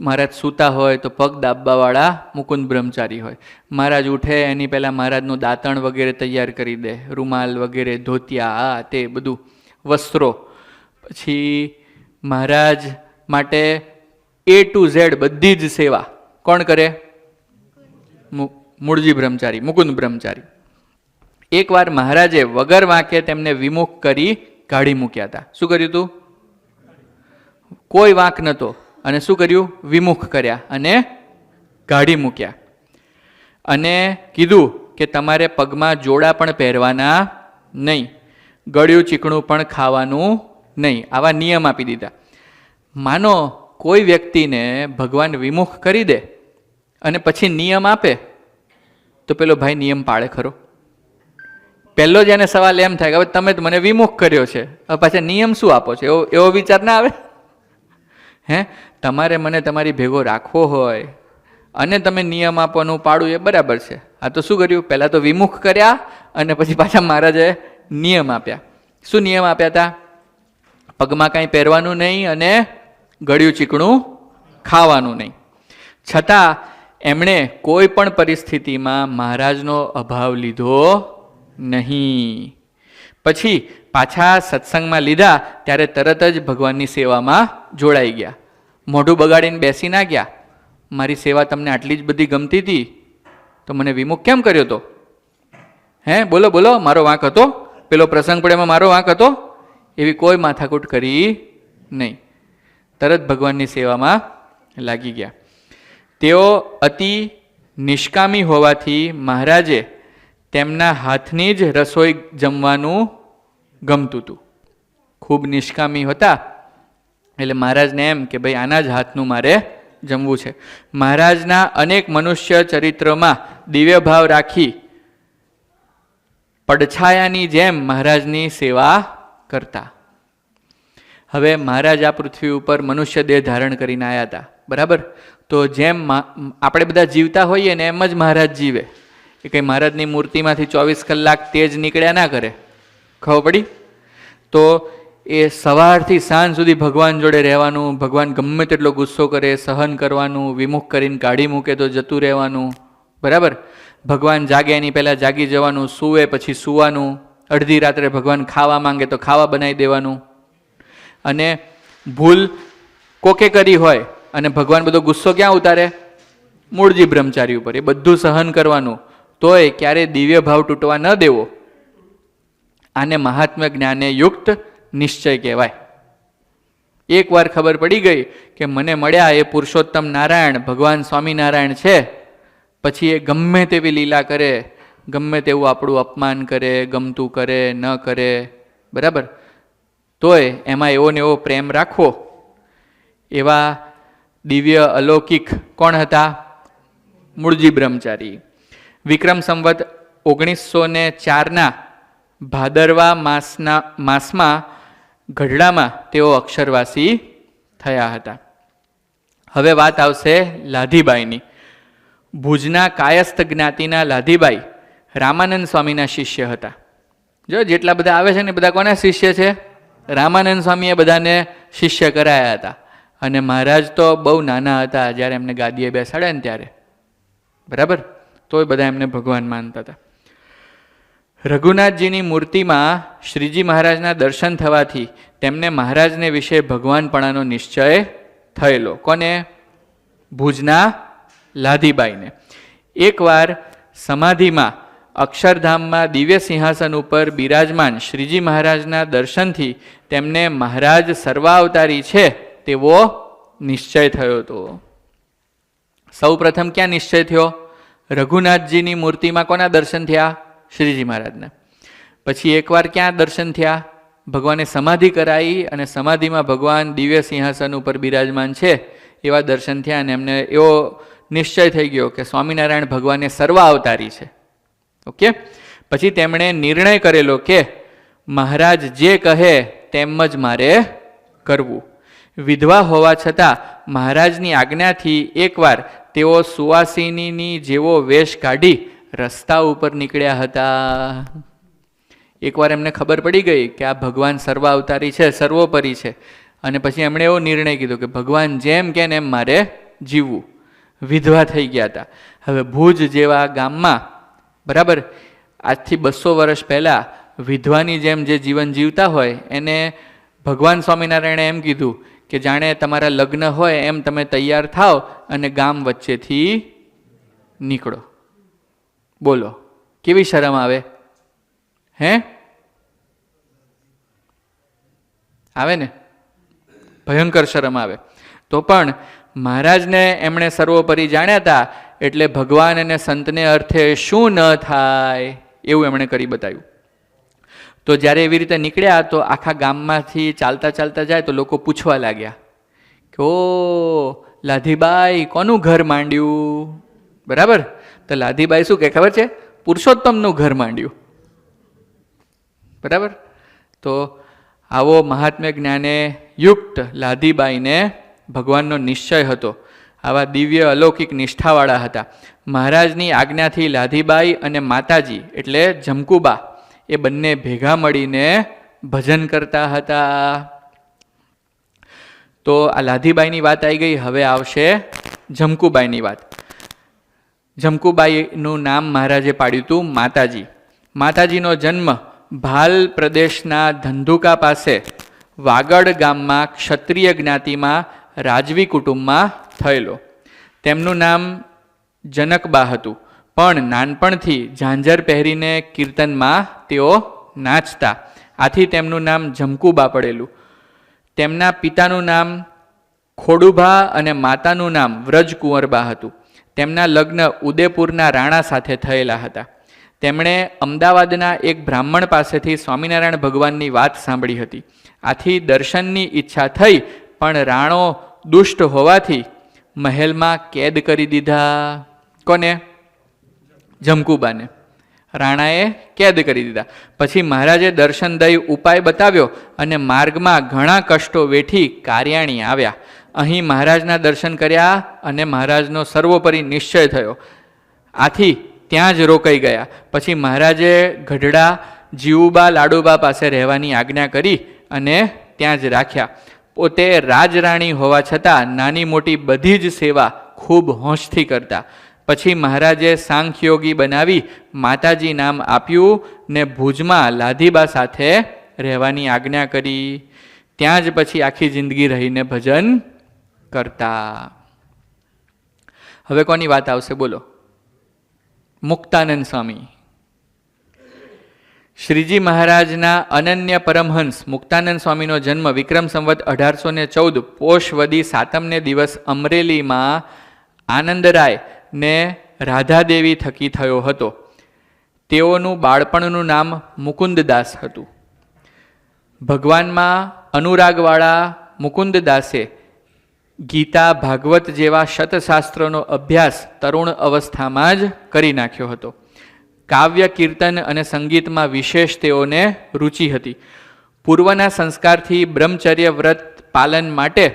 મહારાજ સૂતા હોય તો પગ દાબવાવાળા મુકુંદ બ્રહ્મચારી હોય, મહારાજ ઉઠે એની પહેલાં મહારાજનું દાંતણ વગેરે તૈયાર કરી દે, રૂમાલ વગેરે, ધોતિયા, આ તે બધું વસ્ત્રો. પછી મહારાજ માટે A to Z બધી જ સેવા કોણ કરે? મૂળજી બ્રહ્મચારી, મુકુંદ બ્રહ્મચારી. એકવાર મહારાજે વગર વાંકે તેમને વિમુખ કરી કાઢી મૂક્યા હતા. શું કર્યું હતું? કોઈ વાંક નહોતો અને શું કર્યું? વિમુખ કર્યા અને કાઢી મૂક્યા. અને કીધું કે તમારે પગમાં જોડા પણ પહેરવાના નહીં, ગળ્યું ચીકણું પણ ખાવાનું નહીં, આવા નિયમ આપી દીધા. માનો કોઈ વ્યક્તિને ભગવાન વિમુખ કરી દે અને પછી નિયમ આપે તો પેલો ભાઈ નિયમ પાળે ખરો? પહેલો જ એને સવાલ એમ થાય કે હવે તમે જ મને વિમુખ કર્યો છે, હવે પાછા નિયમ શું આપો છો? એવો વિચાર ના આવે? હે, તમારે મને તમારી ભેગો રાખવો હોય અને તમે નિયમ આપવાનું પાડું એ બરાબર છે. આ તો શું કર્યું? પહેલાં તો વિમુખ કર્યા અને પછી પાછા મહારાજે નિયમ આપ્યા. શું નિયમ આપ્યા હતા? પગમાં કાંઈ પહેરવાનું નહીં અને ગળ્યું ચીકણું ખાવાનું નહીં. છતાં એમણે કોઈ પણ પરિસ્થિતિમાં મહારાજનો અભાવ લીધો નહીં. પછી પાછા સત્સંગમાં લીધા ત્યારે તરત જ ભગવાનની સેવામાં જોડાઈ ગયા. મોઢું બગાડીને બેસી ના ગયા. મારી સેવા તમને આટલી જ બધી ગમતી હતી તો મને વિમુખ કેમ કર્યો હતો? હે, બોલો બોલો, મારો વાંક હતો? પેલો પ્રસંગ પડે એમાં મારો વાંક હતો? એવી કોઈ માથાકૂટ કરી નહીં. તરત ભગવાનની સેવામાં લાગી ગયા. તેઓ અતિ નિષ્કામી હોવાથી મહારાજે તેમના હાથની જ રસોઈ જમવાનું ગમતું હતું. ખૂબ નિષ્કામી હતા એટલે મહારાજને એમ કે ભાઈ આના જ હાથનું મારે જમવું છે. મહારાજના અનેક મનુષ્ય ચરિત્રમાં દિવ્ય ભાવ રાખી પડછાયાની જેમ મહારાજની સેવા કરતા. હવે મહારાજ આ પૃથ્વી ઉપર મનુષ્ય દેહ ધારણ કરીને આવ્યા હતા, બરાબર? તો જેમ આપણે બધા જીવતા હોઈએ ને એમ જ મહારાજ જીવે. એ કંઈ મહારાજની મૂર્તિમાંથી 24 કલાક તેજ નીકળ્યા ના કરે. ખબર પડી? તો એ સવારથી સાંજ સુધી ભગવાન જોડે રહેવાનું, ભગવાન ગમે તેટલો ગુસ્સો કરે સહન કરવાનું, વિમુખ કરીને કાઢી મૂકે તો જતું રહેવાનું, બરાબર? ભગવાન જાગે એની પહેલાં જાગી જવાનું, સૂવે પછી સૂવાનું, અડધી રાત્રે ભગવાન ખાવા માંગે તો ખાવા બનાવી દેવાનું. અને ભૂલ કોકે કરી હોય અને ભગવાન બધો ગુસ્સો ક્યાં ઉતારે? મૂળજી બ્રહ્મચારી ઉપર. એ બધું સહન કરવાનું, તોય ક્યારેય દિવ્ય ભાવ તૂટવા ન દેવો. આને મહાત્મ્ય જ્ઞાને યુક્ત નિશ્ચય કહેવાય. એકવાર ખબર પડી ગઈ કે મને મળ્યા એ પુરુષોત્તમ નારાયણ ભગવાન સ્વામિનારાયણ છે, પછી એ ગમે તેવી લીલા કરે, ગમે તેવું આપણું અપમાન કરે, ગમતું કરે ન કરે, બરાબર, તોય એમાં એવો ને એવો પ્રેમ રાખવો. એવા દિવ્ય અલૌકિક કોણ હતા? મૂળજી બ્રહ્મચારી. વિક્રમ સંવત 1904 ભાદરવા માસમાં ગઢડામાં તેઓ અક્ષરવાસી થયા હતા. હવે વાત આવશે લાધીબાઈની. ભુજના કાયસ્થ જ્ઞાતિના લાધીબાઈ રામાનંદ સ્વામીના શિષ્ય હતા. જો જેટલા બધા આવે છે ને બધા કોના શિષ્ય છે? રામાનંદ સ્વામીએ બધાને શિષ્ય કરાયા હતા. અને મહારાજ તો બહુ નાના હતા જ્યારે એમને ગાદીએ બેસાડ્યા ને ત્યારે, બરાબર, તોય બધા એમને ભગવાન માનતા હતા. રઘુનાથજીની મૂર્તિમાં શ્રીજી મહારાજના દર્શન થવાથી તેમને મહારાજને વિશે ભગવાનપણાનો નિશ્ચય થયેલો. કોને? ભુજના લાધીબાઈને. એકવાર સમાધિમાં અક્ષરધામમાં દિવ્ય સિંહાસન ઉપર બિરાજમાન શ્રીજી મહારાજના દર્શનથી તેમને મહારાજ સર્વાવતારી છે તેવો નિશ્ચય થયો હતો. સૌ પ્રથમ ક્યાં નિશ્ચય થયો? રઘુનાથજીની મૂર્તિમાં કોના દર્શન થયા? શ્રીજી મહારાજના. પછી એકવાર ક્યાં દર્શન થયા? ભગવાને સમાધિ કરાવી અને સમાધિમાં ભગવાન દિવ્ય સિંહાસન ઉપર બિરાજમાન છે એવા દર્શન થયા અને એમને એવો નિશ્ચય થઈ ગયો કે સ્વામિનારાયણ ભગવાને સર્વાવતારી છે. ઓકે. પછી તેમણે નિર્ણય કરેલો કે મહારાજ જે કહે તેમ જ મારે કરવું. વિધવા હોવા છતાં મહારાજની આજ્ઞાથી એકવાર તેઓ સુવાસિનીની જેવો વેશ કાઢી રસ્તા ઉપર નીકળ્યા હતા. એકવાર એમને ખબર પડી ગઈ કે આ ભગવાન સર્વાવતારી છે, સર્વોપરી છે, અને પછી એમણે એવો નિર્ણય કીધો કે ભગવાન જેમ કે એમ મારે જીવવું. વિધવા થઈ ગયા હતા. હવે ભુજ જેવા ગામમાં, બરાબર, આજથી 200 વર્ષ પહેલાં વિધવાની જેમ જે જીવન જીવતા હોય એને ભગવાન સ્વામિનારાયણે એમ કીધું કે જાણે તમારા લગ્ન હોય એમ તમે તૈયાર થાવ અને ગામ વચ્ચેથી નીકળો. બોલો, કેવી શરમ આવે? હે? આવે ને? ભયંકર શરમ આવે. તો પણ મહારાજને એમણે સર્વોપરી જાણ્યા હતા એટલે ભગવાન અને સંતને અર્થે શું ન થાય એવું એમણે કરી બતાવ્યું. તો જ્યારે એવી રીતે નીકળ્યા તો આખા ગામમાંથી ચાલતા ચાલતા જાય તો લોકો પૂછવા લાગ્યા કે ઓ લાધીબાઈ કોનું ઘર માંડ્યું? બરાબર. તો લાધીબાઈ શું કે ખબર છે? પુરુષોત્તમનું ઘર માંડ્યું. બરાબર. તો આવો મહાત્મ્ય જ્ઞાને યુક્ત લાધીબાઈને ભગવાનનો નિશ્ચય હતો. આવા દિવ્ય અલૌકિક નિષ્ઠાવાળા હતા. મહારાજની આજ્ઞાથી લાધીબાઈ અને માતાજી એટલે જમકુબા એ બંને ભેગા મળીને ભજન કરતા હતા. તો આ લાધીબાઈની વાત આવી ગઈ. હવે આવશે જમકુબાઈની વાત. જમકુબાઈનું નામ મહારાજે પાડ્યું હતું માતાજી. માતાજીનો જન્મ ભાલ પ્રદેશના ધંધુકા પાસે વાગડ ગામમાં ક્ષત્રિય જ્ઞાતિમાં રાજવી કુટુંબમાં થયેલો. તેમનું નામ જનકબા હતું, પણ નાનપણથી ઝાંઝર પહેરીને કીર્તનમાં તેઓ નાચતા. આથી તેમનું નામ જમકુબા પડેલું. તેમના પિતાનું નામ ખોડુભા અને માતાનું નામ વ્રજકુંવરબા હતું. તેમના લગ્ન ઉદયપુરના રાણા સાથે થયેલા હતા. તેમણે અમદાવાદના એક બ્રાહ્મણ પાસેથી સ્વામિનારાયણ ભગવાનની વાત સાંભળી હતી. આથી દર્શનની ઈચ્છા થઈ, પણ રાણો દુષ્ટ હોવાથી મહેલમાં કેદ કરી દીધા. કોને? જમકુબાને રાણાએ કેદ કરી દીધા. પછી મહારાજે દર્શન દઈ ઉપાય બતાવ્યો અને માર્ગમાં ઘણા કષ્ટો વેઠી કાર્યાણી આવ્યા. અહીં મહારાજના દર્શન કર્યા અને મહારાજનો સર્વોપરી નિશ્ચય થયો. આથી ત્યાં જ રોકાઈ ગયા. પછી મહારાજે ગઢડા જીવુબા લાડુબા પાસે રહેવાની આજ્ઞા કરી અને ત્યાં જ રાખ્યા. પોતે રાજરાણી હોવા છતાં નાની મોટી બધી જ સેવા ખૂબ હોંશથી કરતા. પછી મહારાજે સાંખ્યોગી બનાવી માતાજી નામ આપ્યું ને ભુજમાં લાધીબા સાથે રહેવાની આજ્ઞા કરી. ત્યાં જ પછી આખી જિંદગી રહીને ભજન કરતા. હવે કોની વાત આવશે? બોલો. મુક્તાનંદ સ્વામી. શ્રીજી મહારાજના અનન્ય પરમહંસ મુક્તાનંદ સ્વામીનો જન્મ વિક્રમ સંવત 1814 પોષ વદી 7 દિવસ અમરેલીમાં આનંદરાય ને રાધાદેવી થકી થયો હતો. તેઓનું બાળપણનું નામ મુકુંદદાસ હતું. ભગવાનમાં અનુરાગવાળા મુકુંદદાસે ગીતા, ભાગવત જેવા શતશાસ્ત્રોનો અભ્યાસ તરુણ અવસ્થામાં જ કરી નાખ્યો હતો. કાવ્ય કીર્તન અને સંગીતમાં વિશેષ તેઓને રુચિ હતી. પૂર્વના સંસ્કારથી બ્રહ્મચર્ય વ્રત પાલન માટે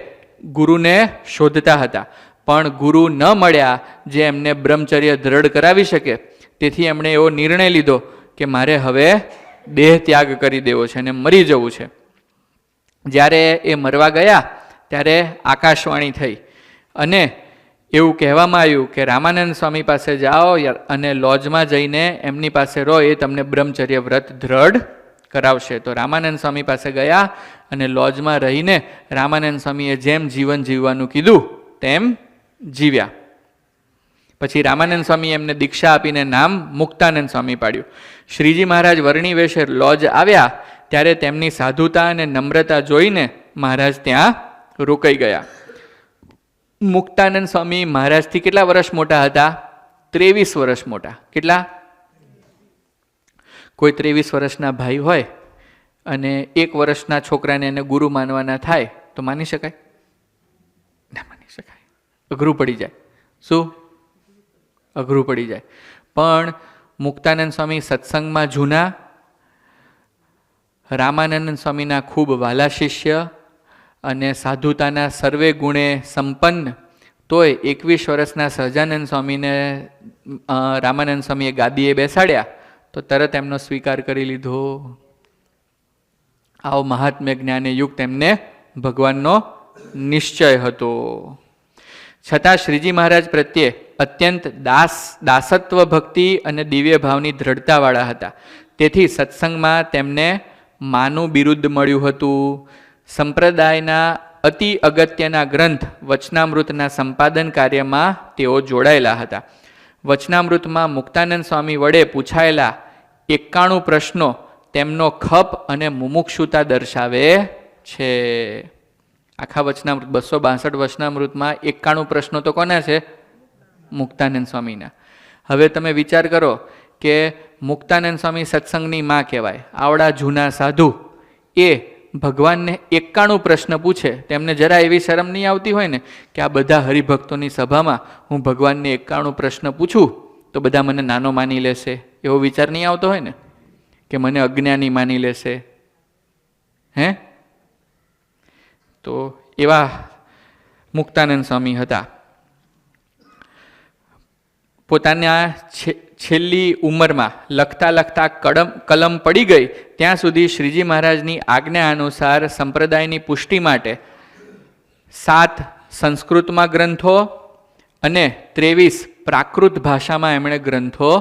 ગુરુને શોધતા હતા, પણ ગુરુ ન મળ્યા જે એમને બ્રહ્મચર્ય દ્રઢ કરાવી શકે. તેથી એમણે એવો નિર્ણય લીધો કે મારે હવે દેહ ત્યાગ કરી દેવો છે અને મરી જવું છે. જ્યારે એ મરવા ગયા ત્યારે આકાશવાણી થઈ અને એવું કહેવામાં આવ્યું કે રામાનંદ સ્વામી પાસે જાઓ અને લોજમાં જઈને એમની પાસે રહો, એ તમને બ્રહ્મચર્ય વ્રત દ્રઢ કરાવશે. તો રામાનંદ સ્વામી પાસે ગયા અને લોજમાં રહીને રામાનંદ સ્વામીએ જેમ જીવન જીવવાનું કીધું તેમ જીવ્યા. પછી રામાનંદ સ્વામી એમને દીક્ષા આપીને નામ મુક્તાનંદ સ્વામી પાડ્યું. શ્રીજી મહારાજ વર્ણી વેશે લોજ આવ્યા ત્યારે તેમની સાધુતા અને નમ્રતા જોઈને મહારાજ ત્યાં રોકાઈ ગયા. મુક્તાનંદ સ્વામી મહારાજથી કેટલા વર્ષ મોટા હતા? 23 વર્ષ મોટા. કેટલા? કોઈ 23 વર્ષના ભાઈ હોય અને 1 વર્ષના છોકરાને એને ગુરુ માનવાના થાય તો માની શકાય? ના માની શકાય. અઘરું પડી જાય. શું? અઘરું પડી જાય. પણ મુક્તાનંદ સ્વામી સત્સંગમાં જૂના, રામાનંદ સ્વામીના ખૂબ વાલા શિષ્ય અને સાધુતાના સર્વે ગુણે સંપન્ન, તોય 21 વર્ષના સહજાનંદ સ્વામીને રામાનંદ સ્વામીએ ગાદીએ બેસાડ્યા તો તરત એમનો સ્વીકાર કરી લીધો. આવો મહાત્મ્ય જ્ઞાને યુક્ત એમને ભગવાનનો નિશ્ચય હતો. છતાં શ્રીજી મહારાજ પ્રત્યે અત્યંત દાસત્વ ભક્તિ અને દિવ્ય ભાવની દ્રઢતાવાળા હતા. તેથી સત્સંગમાં તેમને માનું બિરુદ મળ્યું હતું. સંપ્રદાયના અતિ અગત્યના ગ્રંથ વચનામૃતના સંપાદન કાર્યમાં તેઓ જોડાયેલા હતા. વચનામૃતમાં મુક્તાનંદ સ્વામી વડે પૂછાયેલા 91 પ્રશ્નો તેમનો ખપ અને મુમુક્ષુતા દર્શાવે છે. આખા વચનામૃત 262 વચનામૃતમાં 91 પ્રશ્નો તો કોના છે? મુક્તાનંદ સ્વામીના. હવે તમે વિચાર કરો કે મુક્તાનંદ સ્વામી સત્સંગની માં કહેવાય, આવડા જૂના સાધુ, એ ભગવાનને 91 પ્રશ્ન પૂછે. તેમને જરા એવી શરમ નહીં આવતી હોય ને કે આ બધા હરિભક્તોની સભામાં હું ભગવાનને 91 પ્રશ્ન પૂછું તો બધા મને નાનો માની લેશે? એવો વિચાર નહીં આવતો હોય ને કે મને અજ્ઞાની માની લેશે? હે? તો એવા મુક્તાનંદ સ્વામી હતા. પોતાના છેલ્લી ઉંમરમાં લખતા લખતા કલમ પડી ગઈ ત્યાં સુધી શ્રીજી મહારાજની આજ્ઞા અનુસાર સંપ્રદાયની પુષ્ટિ માટે 7 સંસ્કૃતમાં ગ્રંથો અને 23 પ્રાકૃત ભાષામાં એમણે ગ્રંથો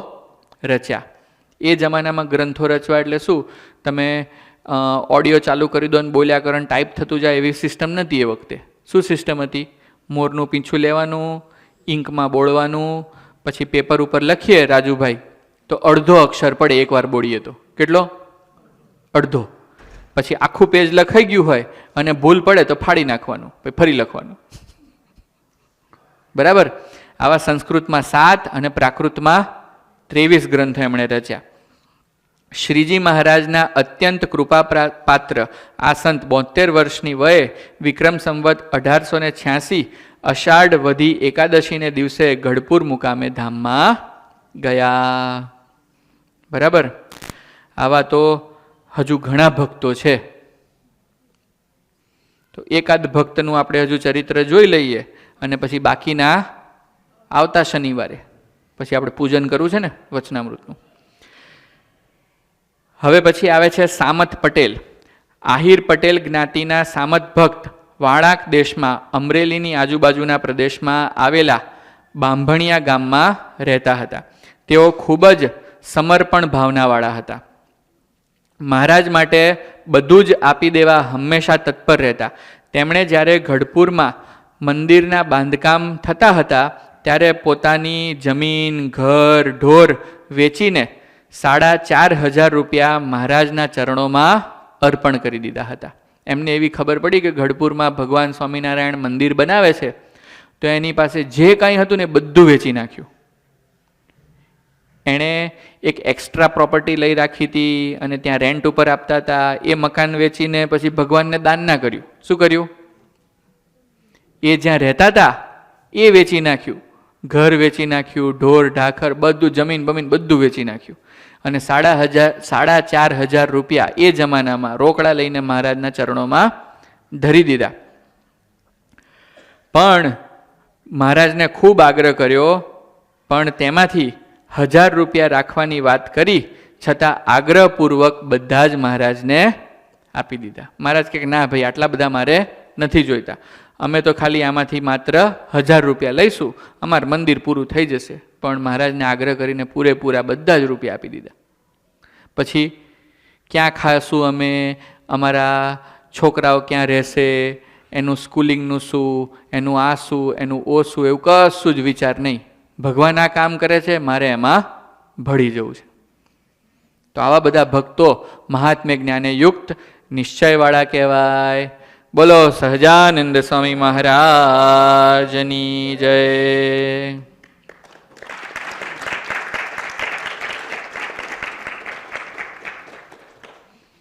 રચ્યા. એ જમાનામાં ગ્રંથો રચવા એટલે શું? તમે ઓડિયો ચાલુ કરી દો અને બોલ્યા કરો, ટાઈપ થતું જાય એવી સિસ્ટમ નથી એ વખતે. શું સિસ્ટમ હતી? મોરનું પીંછું લેવાનું, ઇંકમાં બોળવાનું, પછી પેપર ઉપર લખીએ રાજુભાઈ તો અડધો અક્ષર પડે એકવાર બોલીએ તો. કેટલો? અડધો. પછી આખું પેજ લખાઈ ગયું હોય અને ભૂલ પડે તો ફાડી નાખવાનું, પછી ફરી લખવાનું. બરાબર? આવા સંસ્કૃતમાં 7 અને પ્રાકૃતમાં 23 ગ્રંથો એમણે રચ્યા. શ્રીજી મહારાજના અત્યંત કૃપા પાત્ર આ સંત 72 વર્ષની વયે વિક્રમ સંવત 1886 અષાઢ વધી એકાદશીને દિવસે ગઢપુર મુકામે ધામમાં ગયા. બરાબર? આવા તો હજુ ઘણા ભક્તો છે. તો એકાદ ભક્તનું આપણે હજુ ચરિત્ર જોઈ લઈએ અને પછી બાકીના આવતા શનિવારે પછી આપણે પૂજન કરવું છે ને વચનામૃતનું. હવે પછી આવે છે સામત પટેલ. આહિર પટેલ જ્ઞાતિના સામત ભક્ત વાળાક દેશમાં અમરેલીની આજુબાજુના પ્રદેશમાં આવેલા બાંભણિયા ગામમાં રહેતા હતા. તેઓ ખૂબ જ સમર્પણ ભાવનાવાળા હતા. મહારાજ માટે બધું જ આપી દેવા હંમેશા તત્પર રહેતા. તેમણે જ્યારે ગઢપુરમાં મંદિરના બાંધકામ થતા હતા ત્યારે પોતાની જમીન, ઘર, ઢોર વેચીને 4,500 રૂપિયા મહારાજના ચરણોમાં અર્પણ કરી દીધા હતા. એમને એવી ખબર પડી કે ગઢપુરમાં ભગવાન સ્વામિનારાયણ મંદિર બનાવે છે તો એની પાસે જે કાંઈ હતું ને બધું વેચી નાખ્યું. એણે એક એક્સ્ટ્રા પ્રોપર્ટી લઈ રાખી હતી અને ત્યાં રેન્ટ ઉપર આપતા હતા. એ મકાન વેચીને પછી ભગવાનને દાન ના કર્યું. શું કર્યું? એ જ્યાં રહેતા હતા એ વેચી નાખ્યું ઘર વેચી નાખ્યું, ઢોર ઢાખર બધું, જમીન બમીન બધું વેચી નાખ્યું અને 4,500 રૂપિયા એ જમાનામાં રોકડા લઈને મહારાજના ચરણોમાં ધરી દીધા. પણ મહારાજને ખૂબ આગ્રહ કર્યો, પણ તેમાંથી 1,000 રૂપિયા રાખવાની વાત કરી છતાં આગ્રહપૂર્વક બધા જ મહારાજને આપી દીધા. મહારાજ કહે ના ભાઈ, આટલા બધા મારે નથી જોઈતા, અમે તો ખાલી આમાંથી માત્ર 1,000 રૂપિયા લઈશું, અમારું મંદિર પૂરું થઈ જશે. પણ મહારાજને આગ્રહ કરીને પૂરેપૂરા બધા જ રૂપિયા આપી દીધા. પછી ક્યાં ખાશું અમે, અમારા છોકરાઓ ક્યાં રહેશે, એનું સ્કૂલિંગનું શું, એનું આ શું, એનું ઓ શું, એવું કશું જ વિચાર નહીં. ભગવાન આ કામ કરે છે, મારે એમાં ભળી જવું છે. તો આવા બધા ભક્તો મહાત્મ્ય જ્ઞાને યુક્ત નિશ્ચયવાળા કહેવાય. બોલો સહજાનંદ સ્વામી મહારાજની જય.